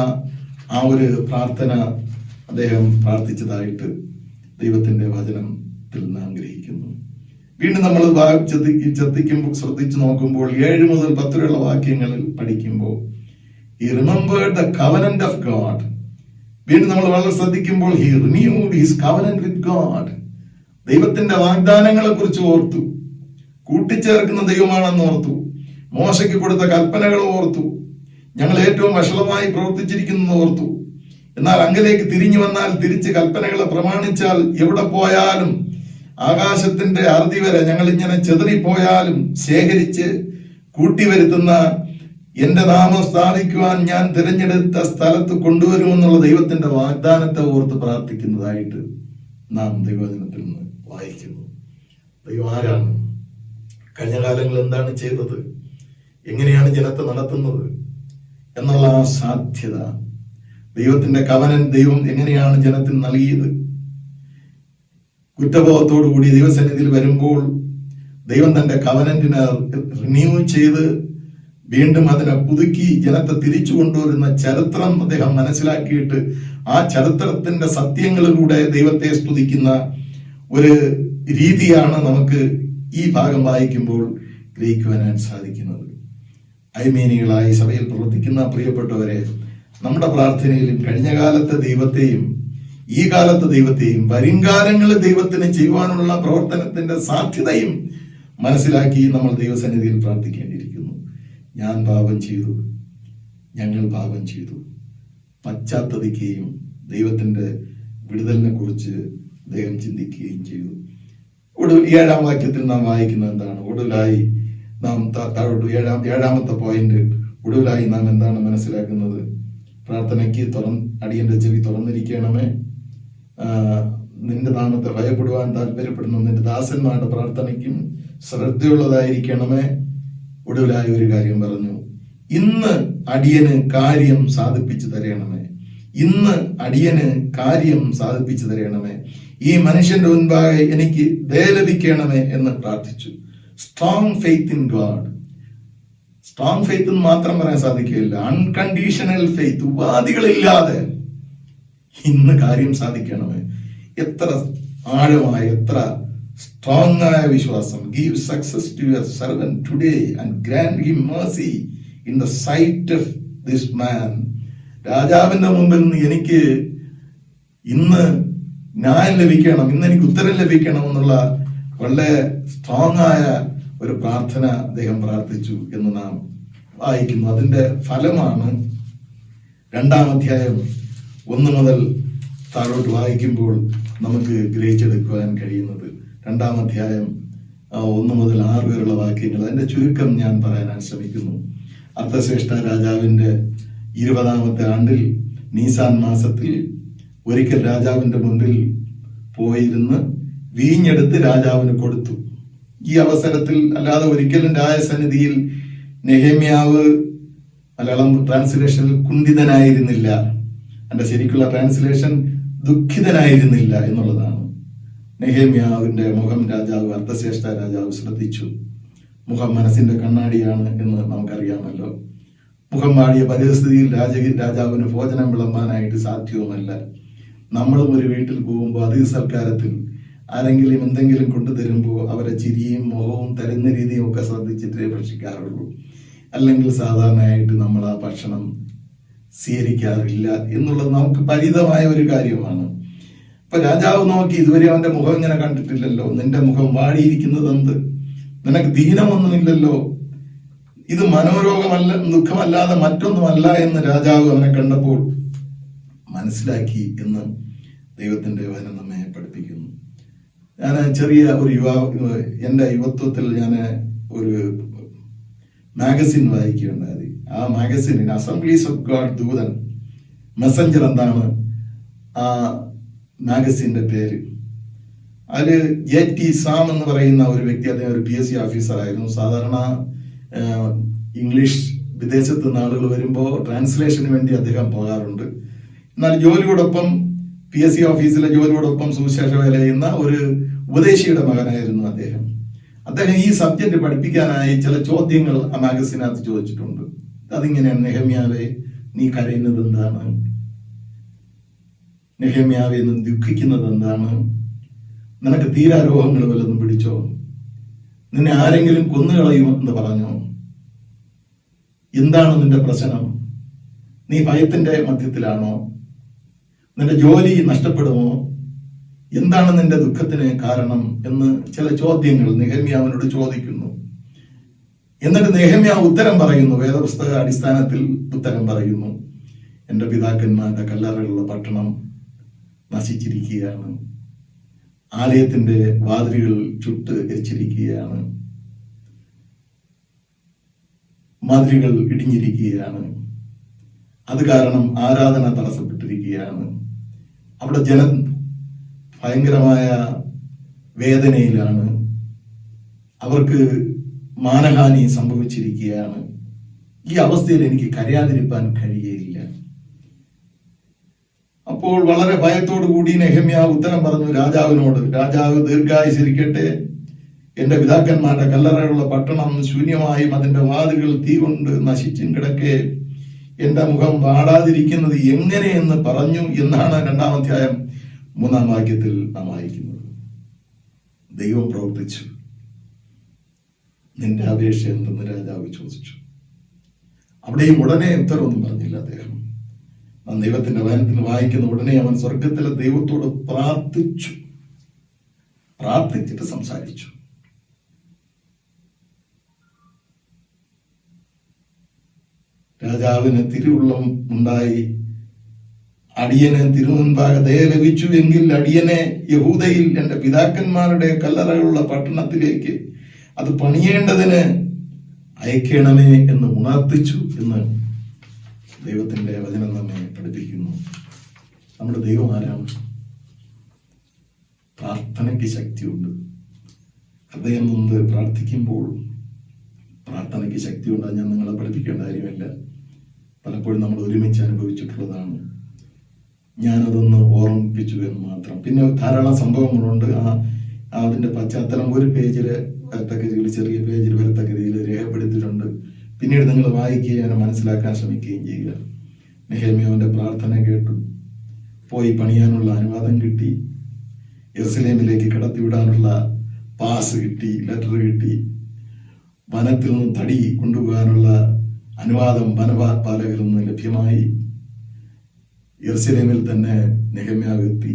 ആ ഒരു പ്രാർത്ഥന അദ്ദേഹം പ്രാർത്ഥിച്ചതായിട്ട് ദൈവത്തിന്റെ വചനത്തിൽ നാം ഗ്രഹിക്കുന്നു. വീണ്ടും നമ്മൾ ശ്രദ്ധിച്ചു നോക്കുമ്പോൾ 7 മുതൽ 10 വരെയുള്ള വാക്യങ്ങളിൽ പഠിക്കുമ്പോൾ he remembered the covenant of God. വീണ്ടും നമ്മൾ വളരെ ശ്രദ്ധിക്കുമ്പോൾ he renewed his covenant with God. ദൈവത്തിന്റെ വാഗ്ദാനങ്ങളെ കുറിച്ച് ഓർത്തു. കൂട്ടിച്ചേർക്കുന്ന ദൈവമാണെന്ന് ഓർത്തു. മോശയ്ക്ക് കൊടുത്ത കൽപ്പനകൾ ഓർത്തു. ഞങ്ങൾ ഏറ്റവും വഷളമായി പ്രവർത്തിച്ചിരിക്കുന്നത് ഓർത്തു. എന്നാൽ അങ്ങിലേക്ക് തിരിഞ്ഞു വന്നാൽ, തിരിച്ച് കൽപ്പനകളെ പ്രമാണിച്ചാൽ, എവിടെ പോയാലും ആകാശത്തിന്റെ അറുതി വരെ ഞങ്ങൾ ഇങ്ങനെ ചെതറിപ്പോയാലും ശേഖരിച്ച് കൂട്ടിവരുത്തുന്ന എന്റെ നാമം സ്ഥാപിക്കുവാൻ ഞാൻ തിരഞ്ഞെടുത്ത സ്ഥലത്ത് കൊണ്ടുവരുമെന്നുള്ള ദൈവത്തിന്റെ വാഗ്ദാനത്തെ ഓർത്ത് പ്രാർത്ഥിക്കുന്നതായിട്ട് നാം ദൈവവചനത്തിൽ നിന്ന് വായിക്കുന്നു. ദൈവം ആരാണ്? കഴിഞ്ഞ കാലങ്ങളിൽ എന്താണ് ചെയ്തത്? എങ്ങനെയാണ് ജനത്തെ നടത്തുന്നത് എന്നുള്ള ആ സാധ്യത, ദൈവത്തിന്റെ കവനന്റ് ദൈവം എങ്ങനെയാണ് ജനത്തിന് നൽകിയത്? കുറ്റബോധത്തോടു കൂടി ദൈവസന്നിധിയിൽ വരുമ്പോൾ ദൈവം തന്റെ കവനന്റിനെ റിന്യൂ ചെയ്ത് വീണ്ടും അതിനെ പുതുക്കി ജനത്തെ തിരിച്ചു കൊണ്ടുവരുന്ന ചരിത്രം അദ്ദേഹം മനസ്സിലാക്കിയിട്ട് ആ ചരിത്രത്തിന്റെ സത്യങ്ങളിലൂടെ ദൈവത്തെ സ്തുതിക്കുന്ന ഒരു രീതിയാണ് നമുക്ക് ഈ ഭാഗം വായിക്കുമ്പോൾ ഗ്രഹിക്കുവാനായിട്ട് സാധിക്കുന്നത്. അയ്മേനികളായി സഭയിൽ പ്രവർത്തിക്കുന്ന പ്രിയപ്പെട്ടവരെ, നമ്മുടെ പ്രാർത്ഥനയിലും കഴിഞ്ഞ കാലത്തെ ദൈവത്തെയും ഈ കാലത്തെ ദൈവത്തെയും വരുംകാലങ്ങളിൽ ദൈവത്തിന് ചെയ്യുവാനുള്ള പ്രവർത്തനത്തിന്റെ സാധ്യതയും മനസ്സിലാക്കി നമ്മൾ ദൈവസന്നിധിയിൽ പ്രാർത്ഥിക്കേണ്ടിയിരിക്കുന്നു. ഞാൻ പാപം ചെയ്തു, ഞങ്ങൾ പാപം ചെയ്തു, പശ്ചാത്തപിക്കുകയും ദൈവത്തിന്റെ വിടുതലിനെ കുറിച്ച് അദ്ദേഹം ചിന്തിക്കുകയും ചെയ്തു. ഒടുവിൽ 7-ാം വാക്യത്തിൽ നാം വായിക്കുന്നത് എന്താണ്? ഒടുവിലായി നാം താഴോട്ട് 7-ാമത്തെ പോയിന്റ്, ഒടുവിലായി നാം എന്താണ് മനസ്സിലാക്കുന്നത്? പ്രാർത്ഥനയ്ക്ക് അടിയന്റെ ചെവി തുറന്നിരിക്കണമേ. നിന്റെ നാമത്തെ ഭയപ്പെടുവാൻ താല്പര്യപ്പെടുന്ന നിന്റെ ദാസന്മാരുടെ പ്രാർത്ഥനയ്ക്കും ശ്രദ്ധയുള്ളതായിരിക്കണമേ. ഒടുവിലായി ഒരു കാര്യം പറഞ്ഞു, ഇന്ന് അടിയന് കാര്യം സാധിപ്പിച്ചു തരണമേ. ഇന്ന് അടിയന് കാര്യം സാധിപ്പിച്ചു തരണമേ. ഈ മനുഷ്യന്റെ മുൻപാകെ എനിക്ക് ദയ ലഭിക്കണമേ എന്ന് പ്രാർത്ഥിച്ചു. Strong faith in God. Strong faith എന്ന് മാത്രം പറയാൻ സാധിക്കില്ല, അൺകണ്ടീഷണൽ ഫെയ്ത്ത്, ഉപാധികളില്ലാതെ ഇന്ന് കാര്യം സാധിക്കണമേ. എത്ര ആഴമായ, എത്ര സ്ട്രോങ് ആയ വിശ്വാസം. Give success to your servant today and grant him mercy in the sight of this man. രാജാവിന്റെ മുമ്പിൽ നിന്ന് എനിക്ക് ഇന്ന് ന്യായം ലഭിക്കണം, ഇന്ന് എനിക്ക് ഉത്തരം ലഭിക്കണം എന്നുള്ള വളരെ സ്ട്രോങ് ആയ ഒരു പ്രാർത്ഥന അദ്ദേഹം പ്രാർത്ഥിച്ചു എന്ന് നാം വായിക്കുന്നു. അതിന്റെ ഫലമാണ് 2-ാം അധ്യായം 1 മുതൽ താഴോട്ട് വായിക്കുമ്പോൾ നമുക്ക് ഗ്രഹിച്ചെടുക്കുവാൻ കഴിയുന്നത്. 2-ാം അധ്യായം 1 മുതൽ 6 വരെയുള്ള വാക്യങ്ങൾ. അതിന്റെ ചുരുക്കം ഞാൻ പറയാൻ ശ്രമിക്കുന്നു. അർത്ഥശ്രേഷ്ഠ രാജാവിന്റെ 20-ാമത്തെ ആണ്ടിൽ നീസാൻ മാസത്തിൽ ഒരിക്കൽ രാജാവിന്റെ മുൻപിൽ പോയിരുന്ന് വീഞ്ഞെടുത്ത് രാജാവിന് കൊടുത്തു. ഈ അവസരത്തിൽ അല്ലാതെ ഒരിക്കലും രാജസന്നിധിയിൽ നെഹമ്യാവ്, മലയാളം ട്രാൻസ്ലേഷനിൽ കുണ്ഠിതനായിരുന്നില്ല, എന്റെ ശരിക്കുള്ള ട്രാൻസ്ലേഷൻ ദുഃഖിതനായിരുന്നില്ല എന്നുള്ളതാണ്. നെഹമ്യാവിന്റെ മുഖം രാജാവ്, അർത്ഥശ്രേഷ്ഠ രാജാവ് ശ്രദ്ധിച്ചു. മുഖം മനസ്സിന്റെ കണ്ണാടിയാണ് എന്ന് നമുക്കറിയാമല്ലോ. മുഖം വാടിയ പരിസ്ഥിതിയിൽ രാജാവിന് ഭോജനം വിളമ്പാനായിട്ട് സാധ്യവുമല്ല. നമ്മളും ഒരു വീട്ടിൽ പോകുമ്പോൾ അതിഥി സൽക്കാരത്തിൽ ആരെങ്കിലും എന്തെങ്കിലും കൊണ്ടുതരുമ്പോൾ അവരെ ചിരിയും മുഖവും തരുന്ന രീതിയും ഒക്കെ ശ്രദ്ധിച്ചിട്ടേ ഭക്ഷിക്കാറുള്ളൂ. അല്ലെങ്കിൽ സാധാരണയായിട്ട് നമ്മൾ ആ ഭക്ഷണം സ്വീകരിക്കാറില്ല എന്നുള്ളത് നമുക്ക് പരിതമായ ഒരു കാര്യമാണ്. അപ്പൊ രാജാവ് നോക്കി, ഇതുവരെ അവന്റെ മുഖം ഇങ്ങനെ കണ്ടിട്ടില്ലല്ലോ, നിന്റെ മുഖം വാടിയിരിക്കുന്നത് എന്ത്? നിനക്ക് ദീനമൊന്നുമില്ലല്ലോ, ഇത് മനോരോഗമല്ല, ദുഃഖമല്ലാതെ മറ്റൊന്നുമല്ല എന്ന് രാജാവ് അവനെ കണ്ടപ്പോൾ മനസ്സിലാക്കി എന്ന് ദൈവത്തിന്റെ വചനം നമ്മെ പഠിപ്പിക്കുന്നു. ഞാൻ ചെറിയ ഒരു എൻ്റെ യുവത്വത്തിൽ ഞാൻ ഒരു മാഗസിൻ വായിക്കുകയുണ്ടായി. ആ മാഗസിനിന് അസംബ്ലീസ് ഓഫ് ഗോഡ് ദൂതൻ മെസ്സഞ്ചർ എന്താണ് ആ മാഗസിന്റെ പേര്. അതില് JT സാം എന്ന് പറയുന്ന ഒരു വ്യക്തി, അദ്ദേഹം ഒരു PSC ഓഫീസറായിരുന്നു. സാധാരണ ഇംഗ്ലീഷ് വിദേശത്ത് നിന്ന് ആളുകൾ വരുമ്പോൾ ട്രാൻസ്ലേഷന് വേണ്ടി അദ്ദേഹം പോകാറുണ്ട്. എന്നാൽ ജോലിയോടൊപ്പം PSC ഓഫീസിലെ ജോലിയോടൊപ്പം സുവിശേഷ വേല ചെയ്യുന്ന ഒരു ഉപദേശിയുടെ മകനായിരുന്നു അദ്ദേഹം. അദ്ദേഹം ഈ സബ്ജക്ട് പഠിപ്പിക്കാനായി ചില ചോദ്യങ്ങൾ ആ മാഗസിനകത്ത് ചോദിച്ചിട്ടുണ്ട്. അതിങ്ങനെയാണ്: നെഹമ്യാവേ, നീ കരയുന്നത് എന്താണ്? നെഹമ്യാവേ, നീ ദുഃഖിക്കുന്നത് എന്താണ്? നിനക്ക് തീരാരോഗങ്ങൾ വല്ലതും പിടിച്ചോ? നിന്നെ ആരെങ്കിലും കൊന്നുകളയുമെന്ന് പറഞ്ഞോ? എന്താണ് നിന്റെ പ്രശ്നം? നീ ഭയത്തിന്റെ മധ്യത്തിലാണോ? നിന്റെ ജോലി നഷ്ടപ്പെടുമോ? എന്താണ് നിന്റെ ദുഃഖത്തിന് കാരണം എന്ന് ചില ചോദ്യങ്ങൾ നെഹമ്യാവിനോട് ചോദിക്കുന്നു. എന്നിട്ട് നെഹമ്യാവ് ഉത്തരം പറയുന്നു. വേദപുസ്തക അടിസ്ഥാനത്തിൽ ഉത്തരം പറയുന്നു: എന്റെ പിതാക്കന്മാരുടെ കല്ലറകളുള്ള പട്ടണം നശിച്ചിരിക്കുകയാണ്, ആലയത്തിന്റെ വാതിലുകൾ ചുട്ട് എരിച്ചിരിക്കുകയാണ്, മതിലുകൾ ഇടിഞ്ഞിരിക്കുകയാണ്, അത് കാരണം ആരാധന തടസ്സപ്പെട്ടിരിക്കുകയാണ്, അവിടെ ജനം ഭയങ്കരമായ വേദനയിലാണ്, അവർക്ക് മാനഹാനി സംഭവിച്ചിരിക്കുകയാണ്. ഈ അവസ്ഥയിൽ എനിക്ക് കരയാതിരിക്കാൻ കഴിയുകയില്ല. അപ്പോൾ വളരെ ഭയത്തോടു കൂടി നെഹമ്യാവ് ഉത്തരം പറഞ്ഞു രാജാവിനോട്: രാജാവ് ദീർഘായുസിരിക്കട്ടെ, എന്റെ പിതാക്കന്മാരുടെ കല്ലറയുള്ള പട്ടണം ശൂന്യമായും അതിന്റെ വാതിലുകൾ തീ കൊണ്ട് നശിച്ചും കിടക്കെ എന്റെ മുഖം വാടാതിരിക്കുന്നത് എങ്ങനെയെന്ന് പറഞ്ഞു എന്നാണ് 2-ാം അധ്യായം 3-ാം വാക്യത്തിൽ നാം വായിക്കുന്നത്. ദൈവം പ്രവർത്തിച്ചു. നിന്റെ അപേക്ഷ എന്തെന്ന് രാജാവ് ചോദിച്ചു. അവിടെയും ഉടനെ ഉത്തരവൊന്നും പറഞ്ഞില്ല അദ്ദേഹം. നാം ദൈവത്തിന്റെ വചനത്തിൽ വായിക്കുന്ന ഉടനെ അവൻ സ്വർഗത്തിലെ ദൈവത്തോട് പ്രാർത്ഥിച്ചിട്ട് സംസാരിച്ചു. രാജാവിന് തിരുവുള്ളം ഉണ്ടായി. അടിയന് തിരുമുൻപാകെ ദയ ലഭിച്ചു എങ്കിൽ അടിയനെ യഹൂദയിൽ എന്റെ പിതാക്കന്മാരുടെ കല്ലറകളുള്ള പട്ടണത്തിലേക്ക് അത് പണിയേണ്ടതിന് അയക്കണമേ എന്ന് ഉണർത്തിച്ചു എന്ന് ദൈവത്തിന്റെ വചനം നമ്മെ പഠിപ്പിക്കുന്നു. നമ്മുടെ ദൈവം ആരാണ്? പ്രാർത്ഥനയ്ക്ക് ശക്തിയുണ്ട്. ഹൃദയം നൊന്ത് പ്രാർത്ഥിക്കുമ്പോൾ പ്രാർത്ഥനയ്ക്ക് ശക്തിയുണ്ട്. ഞാൻ നിങ്ങളെ പഠിപ്പിക്കേണ്ട കാര്യമല്ല, പലപ്പോഴും നമ്മൾ ഒരുമിച്ച് അനുഭവിച്ചിട്ടുള്ളതാണ്. ഞാനതൊന്ന് ഓർമ്മിപ്പിച്ചു എന്ന് മാത്രം. പിന്നെ ധാരാളം സംഭവങ്ങളുണ്ട്. അതിന്റെ പശ്ചാത്തലം ഒരു പേജില് വരത്തക്ക രീതിയിൽ, ചെറിയ പേജിൽ വരത്തക്ക രീതിയിൽ രേഖപ്പെടുത്തിയിട്ടുണ്ട്. പിന്നീട് നിങ്ങൾ വായിക്കുകയും മനസ്സിലാക്കാൻ ശ്രമിക്കുകയും ചെയ്യുക. നെഹമ്യാവിന്റെ പ്രാർത്ഥന കേട്ടു. പോയി പണിയാനുള്ള അനുവാദം കിട്ടി. യെരുശലേമിലേക്ക് കടത്തിവിടാനുള്ള പാസ് കിട്ടി, ലെറ്റർ കിട്ടി. വനത്തിൽ നിന്ന് തടി കൊണ്ടുപോകാനുള്ള അനുവാദം വനപാലകരിൽ നിന്ന് ലഭ്യമായി. യെരുശലേമിൽ തന്നെ നെഹമ്യാവ് എത്തി.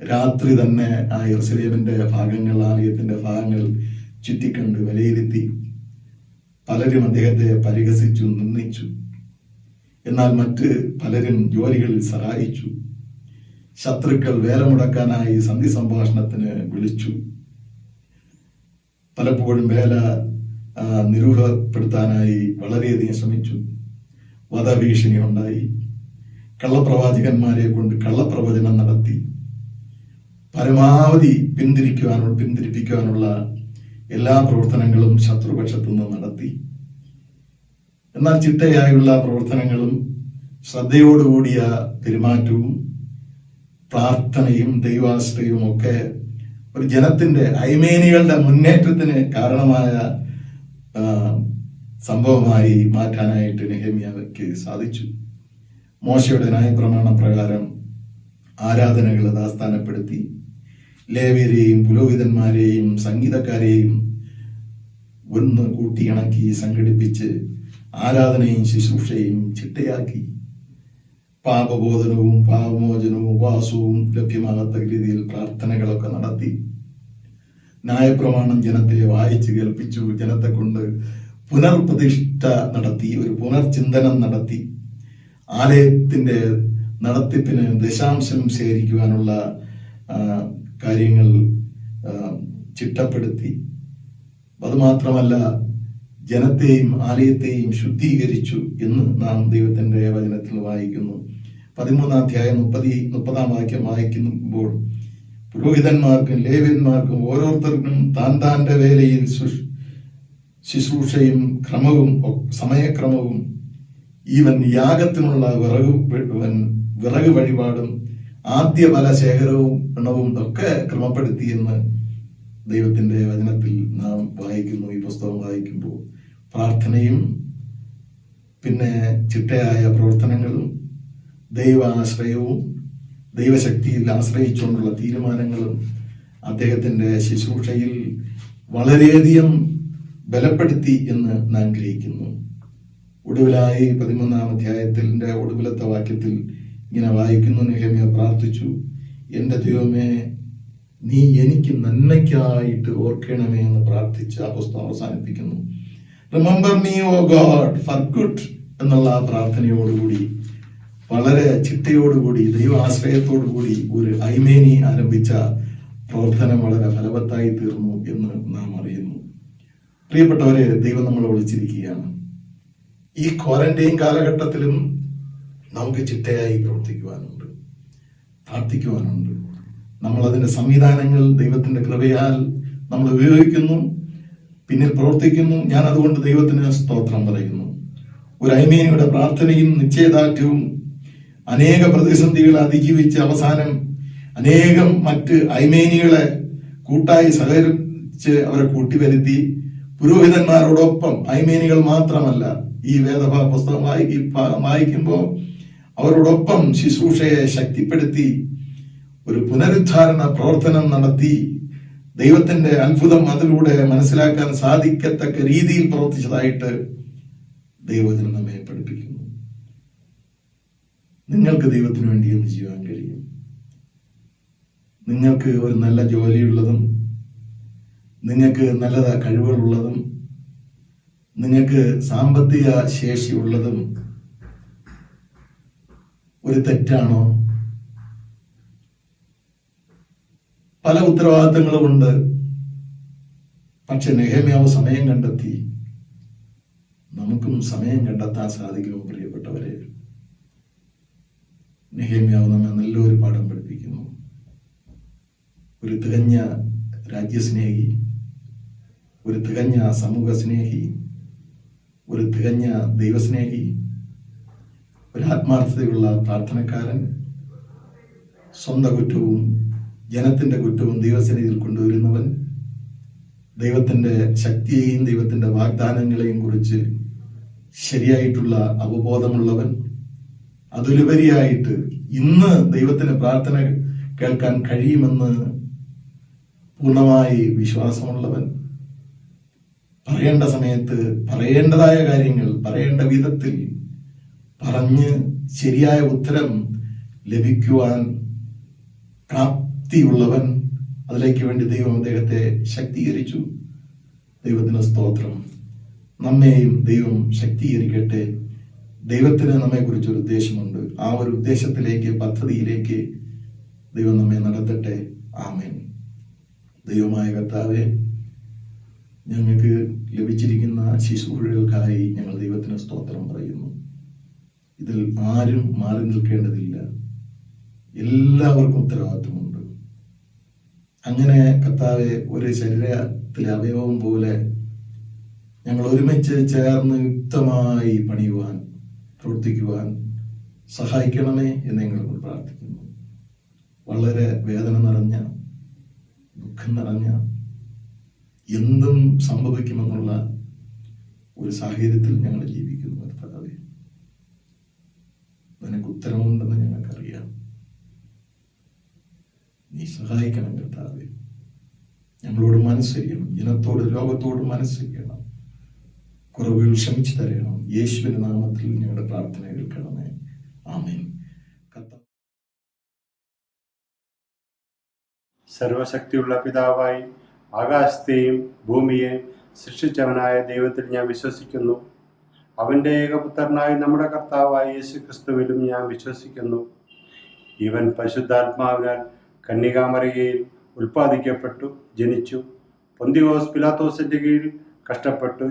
രാത്രി തന്നെ ആ യെരുശലേമിന്റെ ഭാഗങ്ങൾ, ആലയത്തിന്റെ ഭാഗങ്ങൾ ചുറ്റിക്കണ്ട് വിലയിരുത്തി. പലരും അദ്ദേഹത്തെ പരിഹസിച്ചു, നിന്ദിച്ചു. എന്നാൽ മറ്റ് പലരും ജോലികളിൽ സഹായിച്ചു. ശത്രുക്കൾ വേല മുടക്കാനായി സന്ധി സംഭാഷണത്തിന് വിളിച്ചു. പലപ്പോഴും വേല നിരൂപപ്പെടുത്താനായി വളരെയധികം ശ്രമിച്ചു. വധഭീഷണി ഉണ്ടായി. കള്ളപ്രവാചകന്മാരെ കൊണ്ട് കള്ളപ്രവചനം നടത്തി. പരമാവധി പിന്തിരിപ്പിക്കുവാനുള്ള എല്ലാ പ്രവർത്തനങ്ങളും ശത്രുപക്ഷത്തു നിന്ന് നടത്തി. എന്നാൽ ചിട്ടയായുള്ള പ്രവർത്തനങ്ങളും ശ്രദ്ധയോടുകൂടിയ പെരുമാറ്റവും പ്രാർത്ഥനയും ദൈവാശ്രയവും ഒക്കെ ഒരു ജനത്തിന്റെ ഐമേനികളുടെ മുന്നേറ്റത്തിന് കാരണമായ സംഭവമായി മാറ്റാനായിട്ട് നെഹെമ്യാവയ്ക്ക് സാധിച്ചു. മോശയുടെ ന്യായപ്രമാണ പ്രകാരം ആരാധനകൾ യഥാസ്ഥാനപ്പെടുത്തി ലേവ്യരെയും പുരോഹിതന്മാരെയും സംഗീതക്കാരെയും ഒന്ന് കൂട്ടിയിണക്കി സംഘടിപ്പിച്ച് ആരാധനയും ശുശ്രൂഷയും ചിട്ടയാക്കി പാപബോധനവും പാപമോചനവും ഉപവാസവും ലഭ്യമാകത്ത രീതിയിൽ പ്രാർത്ഥനകളൊക്കെ നടത്തി. ന്യായപ്രമാണം ജനത്തെ വായിച്ച് കേൾപ്പിച്ചു. ജനത്തെ കൊണ്ട് പുനർപ്രതിഷ്ഠ നടത്തി, ഒരു പുനർചിന്തനം നടത്തി. ആലയത്തിന്റെ നടത്തിപ്പിന് ദശാംശം ശേഖരിക്കുവാനുള്ള കാര്യങ്ങൾ ചിട്ടപ്പെടുത്തി. അതുമാത്രമല്ല, ജനത്തെയും ആലയത്തെയും ശുദ്ധീകരിച്ചു എന്ന് നാം ദൈവത്തിന്റെ വചനത്തിൽ വായിക്കുന്നു. 13-ാം അധ്യായം 30-ാം വാക്യം വായിക്കുമ്പോൾ പുരോഹിതന്മാർക്കും ലേവ്യന്മാർക്കും ഓരോരുത്തർക്കും താൻ്റെ വേലയിൽ ശുശ്രൂഷയും ക്രമവും സമയക്രമവും ഈവൻ യാഗത്തിനുള്ള വിറക് വഴിപാടും ആദ്യ ഫല ശേഖരവും എണ്ണവും ഒക്കെ ക്രമപ്പെടുത്തിയെന്ന് ദൈവത്തിന്റെ വചനത്തിൽ നാം വായിക്കുന്നു. ഈ പുസ്തകം വായിക്കുമ്പോൾ പ്രാർത്ഥനയും പിന്നെ ചിട്ടയായ പ്രവർത്തനങ്ങളും ദൈവാശ്രയവും ദൈവശക്തിയിൽ ആശ്രയിച്ചുകൊണ്ടുള്ള തീരുമാനങ്ങളും അദ്ദേഹത്തിന്റെ ശുശ്രൂഷയിൽ വളരെയധികം ബലപ്പെടുത്തി എന്ന് നാം ഗ്രഹിക്കുന്നു. ഒടുവിലായി 13-ാം അധ്യായത്തിന്റെ ഒടുവിലത്തെ വാക്യത്തിൽ ഇങ്ങനെ വായിക്കുന്നു, നെഹെമ്യാ പ്രാർത്ഥിച്ചു, എന്റെ ദൈവമേ, നീ എനിക്ക് നന്മയ്ക്കായിട്ട് ഓർക്കണമേ എന്ന് പ്രാർത്ഥിച്ച് ആ പുസ്തകം അവസാനിപ്പിക്കുന്നു. Remember me O God for good എന്നുള്ള ആ പ്രാർത്ഥനയോടുകൂടി വളരെ ചിട്ടയോടുകൂടി ദൈവാശ്രയത്തോടുകൂടി ഒരു ഐമേനി ആരംഭിച്ച പ്രവർത്തനം വളരെ ഫലവത്തായി തീർന്നു എന്ന് നാം അറിയുന്നു. പ്രിയപ്പെട്ടവരെ, ദൈവം നമ്മളെ വിളിച്ചിരിക്കുകയാണ്. ഈ ക്വാറന്റൈൻ കാലഘട്ടത്തിലും നമുക്ക് ചിട്ടയായി പ്രവർത്തിക്കുവാനുണ്ട്, പ്രാർത്ഥിക്കുവാനുണ്ട്. നമ്മൾ അതിന്റെ സംവിധാനങ്ങൾ ദൈവത്തിന്റെ കൃപയാൽ നമ്മൾ ഉപയോഗിക്കുന്നു, പിന്നിൽ പ്രവർത്തിക്കുന്നു. ഞാൻ അതുകൊണ്ട് ദൈവത്തിന് സ്തോത്രം പറയുന്നു. ഒരു ഐമേനിയുടെ പ്രാർത്ഥനയും നിശ്ചയദാർഢ്യവും അനേക പ്രതിസന്ധികളെ അതിജീവിച്ച് അവസാനം അനേകം മറ്റ് ഐമേനികളെ കൂട്ടായി സഹകരിച്ച് അവരെ കൂട്ടിവരുത്തി പുരോഹിതന്മാരോടൊപ്പം, ഐമേനികൾ മാത്രമല്ല, ഈ പുസ്തകം വായിക്കുമ്പോൾ അവരോടൊപ്പം ശുശ്രൂഷയെ ശക്തിപ്പെടുത്തി ഒരു പുനരുദ്ധാരണ പ്രവർത്തനം നടത്തി ദൈവത്തിന്റെ അത്ഭുതം അതിലൂടെ മനസ്സിലാക്കാൻ സാധിക്കത്തക്ക രീതിയിൽ പ്രവർത്തിച്ചതായിട്ട് ദൈവവചനം നമ്മെ പഠിപ്പിക്കുന്നു. നിങ്ങൾക്ക് ദൈവത്തിന് വേണ്ടി എന്ത് ചെയ്യാൻ കഴിയും? നിങ്ങൾക്ക് ഒരു നല്ല ജോലിയുള്ളതും നിങ്ങൾക്ക് നല്ല കഴിവുകളുള്ളതും നിങ്ങൾക്ക് സാമ്പത്തിക ശേഷിയുള്ളതും ഒരു തെറ്റാണോ? പല ഉത്തരവാദിത്തങ്ങളുമുണ്ട്. പക്ഷെ നെഹെമ്യാവ് സമയം കണ്ടെത്തി. നമുക്കും സമയം കണ്ടെത്താൻ സാധിക്കുമോ പ്രിയപ്പെട്ടവരെ? നെഹെമ്യാവ് നമ്മെ നല്ലൊരു പാഠം പഠിപ്പിക്കുന്നു. ഒരു തികഞ്ഞ രാജ്യസ്നേഹി, ഒരു തികഞ്ഞ സമൂഹ സ്നേഹി, ഒരു തികഞ്ഞ ദൈവസ്നേഹി, ഒരു ആത്മാർത്ഥതയുള്ള പ്രാർത്ഥനക്കാരൻ, സ്വന്തം കുറ്റവും ജനത്തിന്റെ കുറ്റവും ദൈവസന്നിധിയിൽ കൊണ്ടുവരുന്നവൻ, ദൈവത്തിന്റെ ശക്തിയെയും ദൈവത്തിന്റെ വാഗ്ദാനങ്ങളെയും കുറിച്ച് ശരിയായിട്ടുള്ള അവബോധമുള്ളവൻ, അതിലുപരിയായിട്ട് ഇന്ന് ദൈവത്തിന് പ്രാർത്ഥന കേൾക്കാൻ കഴിയുമെന്ന് പൂർണ്ണമായി വിശ്വാസമുള്ളവൻ, പറയേണ്ട സമയത്ത് പറയേണ്ടതായ കാര്യങ്ങൾ പറയേണ്ട വിധത്തിൽ പറഞ്ഞ് ശരിയായ ഉത്തരം ലഭിക്കുവാൻ പ്രാപ്തിയുള്ളവൻ, അതിലേക്ക് വേണ്ടി ദൈവം അദ്ദേഹത്തെ ശക്തീകരിച്ചു. ദൈവത്തിന് സ്തോത്രം. നമ്മെയും ദൈവം ശക്തീകരിക്കട്ടെ. ദൈവത്തിന് നമ്മെക്കുറിച്ചൊരു ഉദ്ദേശമുണ്ട്. ആ ഒരു ഉദ്ദേശത്തിലേക്ക്, പദ്ധതിയിലേക്ക് ദൈവം നമ്മെ നടത്തട്ടെ. ആമേൻ. ദൈവമായ കർത്താവേ, ഞങ്ങൾക്ക് ലഭിച്ചിരിക്കുന്ന ശുശ്രൂഷകൾക്കായി ഞങ്ങൾ ദൈവത്തിന് സ്തോത്രം പറയുന്നു. ഇതിൽ ആരും മാറി നിൽക്കേണ്ടതില്ല. എല്ലാവർക്കും ഉത്തരവാദിത്വമുണ്ട്. അങ്ങനെ കർത്താവെ, ഒരു ശരീരത്തിലെ അവയവം പോലെ ഞങ്ങൾ ഒരുമിച്ച് ചേർന്ന് യുക്തമായി പണിയുവാൻ, പ്രവർത്തിക്കുവാൻ സഹായിക്കണമേ എന്ന് ഞങ്ങൾ പ്രാർത്ഥിക്കുന്നു. വളരെ വേദന നിറഞ്ഞ, ദുഃഖം നിറഞ്ഞ, എന്തും സംഭവിക്കുമെന്നുള്ള ഒരു സാഹചര്യത്തിൽ ഞങ്ങൾ ജീവിക്കുന്നു കർത്താവേ. നിനക്ക് ഉത്തരമുണ്ടെന്ന് ഞങ്ങൾക്കറിയാം. നീ സഹായിക്കണം കർത്താവേ. ഞങ്ങളോട് മനസ്സരിയണം, ജനത്തോട്, ലോകത്തോട് മനസ്സരിയണം, കുറവുകൾ ക്ഷമിച്ചു തരണം. യേശുവിന്റെ നാമത്തിൽ ഞങ്ങളുടെ പ്രാർത്ഥന കേൾക്കണമേ. ആമേൻ. സർവശക്തിയുള്ള പിതാവായി ആകാശത്തെയും ഭൂമിയെയും സൃഷ്ടിച്ചവനായ ദൈവത്തിൽ ഞാൻ വിശ്വസിക്കുന്നു. അവൻ്റെ ഏകപുത്രനായ നമ്മുടെ കർത്താവായ യേശു ക്രിസ്തുവിലും ഞാൻ വിശ്വസിക്കുന്നു. ഇവൻ പരിശുദ്ധാത്മാവിനാൽ കന്യകാമറിയയിൽ ഉൽപ്പാദിക്കപ്പെട്ടു, ജനിച്ചു, പൊന്തിയോസ് പിലാത്തോസിന്റെ കീഴിൽ കഷ്ടപ്പെട്ടു,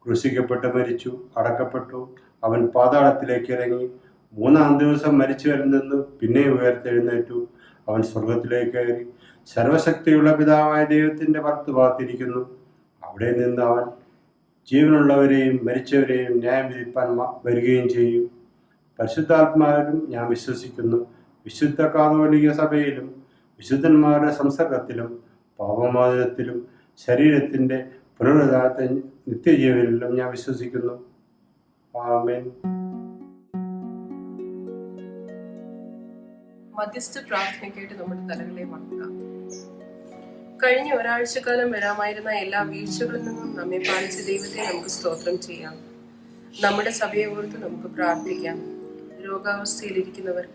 ക്രൂശിക്കപ്പെട്ട് മരിച്ചു, അടക്കപ്പെട്ടു. അവൻ പാതാളത്തിലേക്ക് ഇറങ്ങി, മൂന്നാം ദിവസം മരിച്ചവരിൽ നിന്ന് പിന്നെ ഉയർത്തെഴുന്നേറ്റു. അവൻ സ്വർഗത്തിലേക്ക് കയറി സർവശക്തിയുള്ള പിതാവായ ദൈവത്തിന്റെ വലത്തുഭാഗത്തിരിക്കുന്നു. അവിടെ നിന്ന് അവൻ ജീവനുള്ളവരെയും മരിച്ചവരെയും ന്യായം വിധിപ്പാൻ വരികയും ചെയ്യും. പരിശുദ്ധാത്മാവിലും ഞാൻ വിശ്വസിക്കുന്നു. വിശുദ്ധ കാതോലിക സഭയിലും വിശുദ്ധന്മാരുടെ സംസർഗത്തിലും പാപമോചനത്തിലും ശരീരത്തിന്റെ പുനരുദ്ധാനത്തെ നിത്യജീവനിലും ഞാൻ വിശ്വസിക്കുന്നു. ആമേൻ. മധ്യസ്ഥ പ്രാർത്ഥനയ്ക്കായിട്ട് നമ്മുടെ തലകളെ വണക്കാം. കഴിഞ്ഞ ഒരാഴ്ചക്കാലം വരാമായിരുന്ന എല്ലാ വീഴ്ചകളിൽ നിന്നും നമ്മെ പാലിച്ച ദൈവത്തെ നമുക്ക് സ്തോത്രം ചെയ്യാം. നമ്മുടെ സഭയെ ഓർത്ത് നമുക്ക് പ്രാർത്ഥിക്കാം. രോഗാവസ്ഥയിലിരിക്കുന്നവർ,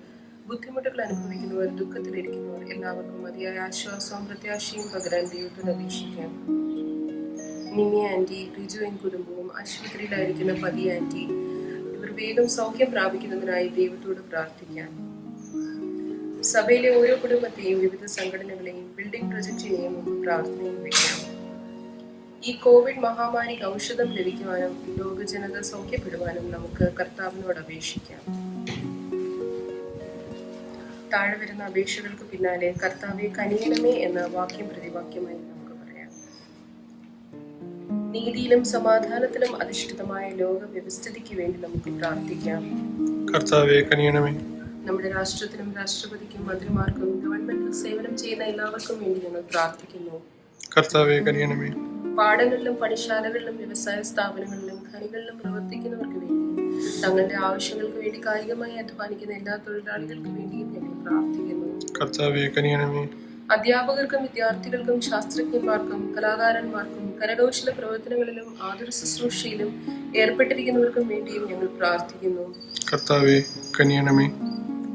ബുദ്ധിമുട്ടുകൾ അനുഭവിക്കുന്നവർ, ദുഃഖത്തിലിരിക്കുന്നവർ എല്ലാവർക്കും മതിയായ ആശ്വാസവും പ്രത്യാശയും പകരാൻ ദൈവത്തോട് അപേക്ഷിക്കാം. നിമി ആന്റി, റിജുവും കുടുംബവും, ആശുപത്രിയിലായിരിക്കുന്ന പതി ആന്റി, ഇവർ വേഗം സൗഖ്യം പ്രാപിക്കുന്നതിനായി ദൈവത്തോട് പ്രാർത്ഥിക്കാം. സഭയിലെ ഓരോ കുടുംബത്തെയും വിവിധ സംഘടനകളെയും ബിൽഡിംഗ് പ്രൊജക്റ്റിനെയും നമുക്ക് പ്രാർത്ഥനയിൽ വയ്ക്കാം. ഈ കോവിഡ് മഹാമാരിക്ക് ഔഷധം ലഭിക്കുവാനും ലോകജനത സൗഖ്യപ്പെടുവാനും നമുക്ക് കർത്താവിനോട് അപേക്ഷിക്കാം. താഴെ വരുന്ന അപേക്ഷകൾക്ക് പിന്നാലെ കർത്താവെ കനിയണമേ എന്ന വാക്യം പ്രതിവാക്യമായി നമുക്ക് പറയാം. നീതിയിലും സമാധാനത്തിലും അധിഷ്ഠിതമായ ലോക വ്യവസ്ഥിതിക്ക് വേണ്ടി നമുക്ക് പ്രാർത്ഥിക്കാം. കർത്താവെ കനിയണമേ. നമ്മുടെ രാഷ്ട്രത്തിനും രാഷ്ട്രപതിക്കും മന്ത്രിമാർക്കും ഗവൺമെന്റിൽ സേവനം ചെയ്യുന്ന എല്ലാവർക്കും വേണ്ടി ഞങ്ങൾ പ്രാർത്ഥിക്കുന്നു. കർത്താവെ കനിയണമേ. പാടങ്ങളിലും പണിശാലകളിലും വ്യവസായ സ്ഥാപനങ്ങളിലും ഖനികളിലും പ്രവർത്തിക്കുന്നവർക്ക് വേണ്ടി, തങ്ങളുടെ ആവശ്യങ്ങൾക്ക് വേണ്ടി കായികമായി അധ്വാനിക്കുന്ന എല്ലാ തൊഴിലാളികൾക്ക് വേണ്ടിയും ഞങ്ങൾ പ്രാർത്ഥിക്കുന്നു. കർത്താവെ കനിയണമേ. അധ്യാപകർക്കും വിദ്യാർത്ഥികൾക്കും ശാസ്ത്രജ്ഞന്മാർക്കും കലാകാരന്മാർക്കും കരകൗശല പ്രവർത്തനങ്ങളിലും ആതുര ശുശ്രൂഷയിലും ഏർപ്പെട്ടിരിക്കുന്നവർക്കും വേണ്ടിയും ഞങ്ങൾ പ്രാർത്ഥിക്കുന്നു. കർത്താവെ കനിയണമേ.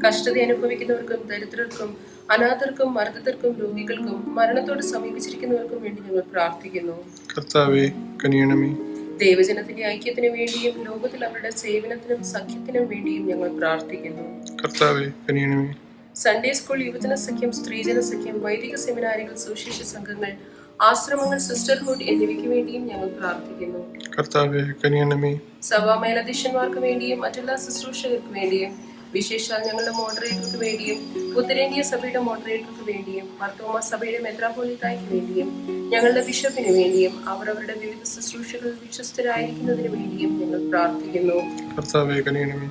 കഷ്ടത അനുഭവിക്കുന്നവർക്കും ദരിദ്രർക്കും അനാഥർക്കും മർദ്ദിതർക്കും രോഗികൾക്കും മരണത്തോട് സമീപിച്ചിരിക്കുന്നവർക്കും വേണ്ടി ഞങ്ങൾ പ്രാർത്ഥിക്കുന്നു. കർത്താവെ കനിയണമേ. ദൈവജനത്തിന്റെ ഐക്യത്തിനു വേണ്ടിയും ലോകത്തിൽ അവരുടെ സേവനത്തിനും സഖ്യത്തിനും വേണ്ടിയും ഞങ്ങൾ പ്രാർത്ഥിക്കുന്നു. കർത്താവെ കനിയണമേ. സൺഡേ സ്കൂൾ, യുവജന സഖ്യം, സ്ത്രീജന സഖ്യം, വൈദിക സെമിനാരികൾ, സുവിശേഷ സംഘങ്ങൾ, ആശ്രമങ്ങൾ, സിസ്റ്റർഹുഡ് എന്നിവയ്ക്ക് വേണ്ടിയും ഞങ്ങൾ പ്രാർത്ഥിക്കുന്നു. കർത്താവെ കനിയണമേ. സഭാ മേലധ്യക്ഷന്മാർക്ക് വേണ്ടിയും മറ്റെല്ലാ ശുശ്രൂഷകർക്ക് വേണ്ടിയും, വിശേഷാൽ ഞങ്ങളുടെ മോഡറേറ്റർക്ക് വേണ്ടിയും, ഉത്തരേന്ത്യ സഭയുടെ മോഡറേറ്റർക്ക് വേണ്ടിയും, മർത്തോമ സഭയുടെ മെത്രാപ്പോലീത്തായ്ക്ക് വേണ്ടിയും, ഞങ്ങളുടെ ബിഷപ്പിന് വേണ്ടിയും, അവരവരുടെ വിവിധ ശുശ്രൂഷകളിൽ വിശ്വസ്തരായിരിക്കുന്നതിന് വേണ്ടിയും ഞങ്ങൾ പ്രാർത്ഥിക്കുന്നു. കർത്താവെ കനിയണമേ.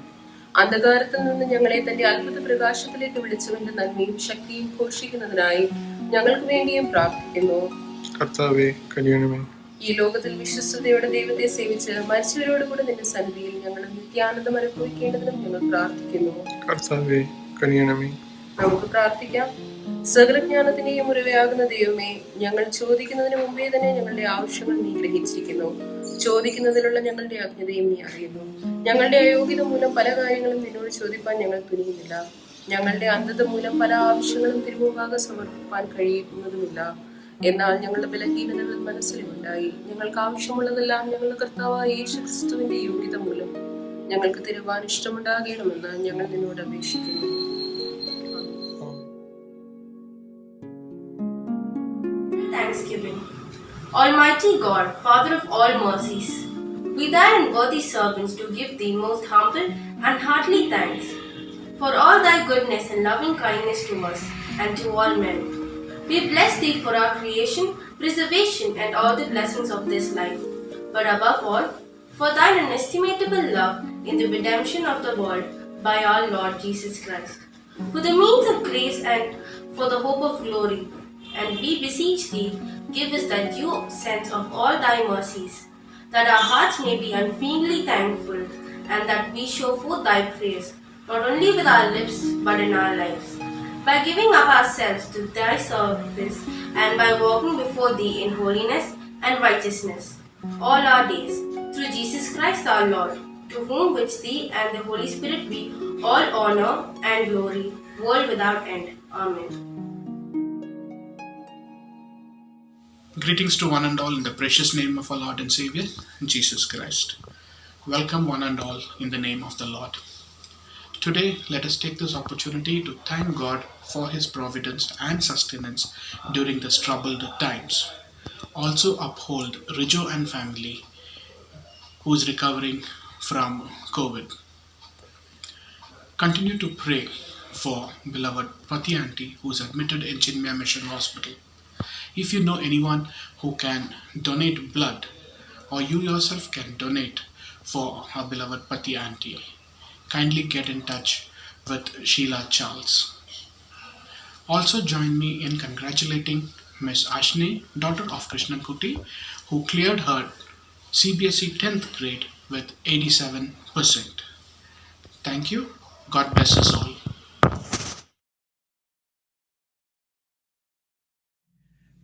അന്ധകാരത്തിൽ നിന്ന് ഞങ്ങളെ തന്റെ അത്ഭുത പ്രകാശത്തിലേക്ക് വിളിച്ചവന്റെ നന്മയും ശക്തിയും ഘോഷിക്കുന്നതിനായി ഞങ്ങൾക്ക് വേണ്ടിയും പ്രാർത്ഥിക്കുന്നു. കർത്താവെ കനിയണമേ. ഈ ലോകത്തിൽ വിശ്വസ്തയോടെ ദൈവത്തെ സേവിച്ച് മരിച്ചവരോട് കൂടെ നിന്റെ സന്നിധിയിൽ ഞങ്ങൾ നിത്യാനന്ദം അനുഭവിക്കേണ്ടതിനും ഞങ്ങൾ പ്രാർത്ഥിക്കുന്നു. കർത്താവെ കനിയണമേ. നമുക്ക് പ്രാർത്ഥിക്കാം. സകലജ്ഞാനത്തിന്റെയും ഉറവയാകുന്ന ദൈവമേ, ഞങ്ങൾ ചോദിക്കുന്നതിന് മുമ്പേ തന്നെ ഞങ്ങളുടെ ആവശ്യങ്ങൾ നീ ഗ്രഹിച്ചിരിക്കുന്നു. ചോദിക്കുന്നതിലുള്ള ഞങ്ങളുടെ അജ്ഞതയും നീ അറിയുന്നു. ഞങ്ങളുടെ അയോഗ്യത മൂലം പല കാര്യങ്ങളും നിന്നോട് ചോദിപ്പാൻ ഞങ്ങൾ തുനിയുന്നില്ല. ഞങ്ങളുടെ അന്ധത മൂലം പല ആവശ്യങ്ങളും തിരുമുമ്പാകെ സമർപ്പിക്കാൻ കഴിയുന്നതുമില്ല. എന്നാൽ ഞങ്ങളുടെ ബലഹീനതകൾ മനസ്സിലുണ്ടായി ഞങ്ങൾക്ക് ആവശ്യമുള്ളതെല്ലാം ഞങ്ങളുടെ കർത്താവായ യേശു ക്രിസ്തുവിന്റെ യോഗ്യത മൂലം ഞങ്ങൾക്ക് തരുവാൻ ഇഷ്ടമുണ്ടാകണമെന്ന് ഞങ്ങൾ നിന്നോട് അപേക്ഷിക്കുന്നു. Thanksgiving. Almighty God, Father of all mercies, we thy unworthy servants do give thee most humble and heartily thanks for all thy goodness and loving kindness to us and to all men. We bless thee for our creation, preservation, and all the blessings of this life. But above all, for thine inestimable love in the redemption of the world by our Lord Jesus Christ, for the means of grace and for the hope of glory. And we beseech thee, give us that due sense of all thy mercies, that our hearts may be unfeignedly thankful, and that we show forth thy praise, not only with our lips, but in our lives, by giving up ourselves to thy service, and by walking before thee in holiness and righteousness all our days, through Jesus Christ our Lord, to whom with thee and the Holy Spirit be all honor and glory, world without end. Amen. Greetings to one and all in the precious name of our Lord and Savior, Jesus Christ. Welcome one and all in the name of the Lord. Today, let us take this opportunity to thank God for His providence and sustenance during these troubled times. Also uphold Rijo and family who is recovering from COVID. Continue to pray for beloved Pati Aunty who is admitted in Chinmaya Mission Hospital. If you know anyone who can donate blood, or you yourself can donate for our beloved Pati Aunty, kindly get in touch with Sheila Charles. Also join me in congratulating Miss Ashni, daughter of Krishna Kuti, who cleared her CBSE 10th grade with 87%. Thank you. God bless us all.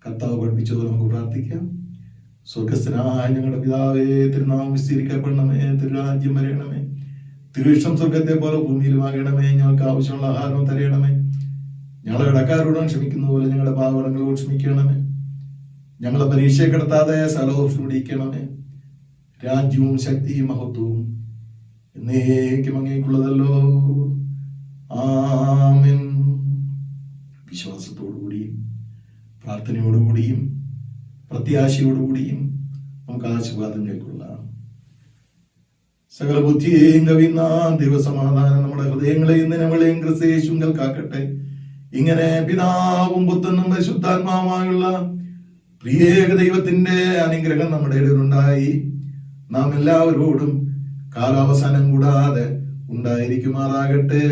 കർത്താവ് പഠിപ്പിച്ചത് നമുക്ക് പ്രാർത്ഥിക്കാം. സ്വർഗസ്ഥനായ ഞങ്ങളുടെ പിതാവേ, തിരുനാമം വിസ്തരിക്കപ്പെടണമേ, തിരുരാജ്യം വരയണമേ, തിരുവിഷ്ടം സ്വർഗത്തെ പോലെ ഭൂമിയിലുമാകണമേ. ഞങ്ങൾക്ക് ആവശ്യമുള്ള ആഹാരം തരയണമേ. ഞങ്ങളുടെ കടക്കാരോടും ക്ഷമിക്കുന്ന പോലെ ഞങ്ങളുടെ പാപങ്ങളോട് ക്ഷമിക്കണമേ. ഞങ്ങളെ പരീക്ഷയെ കിടത്താതെ സകലദോഷം പിടിക്കണമേ. രാജ്യവും ശക്തിയും മഹത്വവും എന്നേക്കും അങ്ങേക്കുള്ളതല്ലോ. ആമേൻ. വിശ്വാസത്തോടുകൂടിയും പ്രാർത്ഥനയോടുകൂടിയും പ്രത്യാശയോടുകൂടിയും നമുക്ക് ആശീർവാദം കൈക്കൊള്ളാം. സകല ബുദ്ധിയെയും കവിയുന്ന ദൈവസമാധാനം നമ്മുടെ ഹൃദയങ്ങളെയും നിലവിളെയും ക്രിസ്തയേശുങ്കൽ കാക്കട്ടെ. ഇങ്ങനെ പിതാവും പുത്രനും പരിശുദ്ധാത്മാവുമായുള്ള പ്രിയേക ദൈവത്തിന്റെ അനുഗ്രഹം നമ്മുടെ ഇടയിലുണ്ടായി നാം എല്ലാവരോടും കാലാവസാനം കൂടാതെ ഉണ്ടായിരിക്കുമാറാകട്ടെ.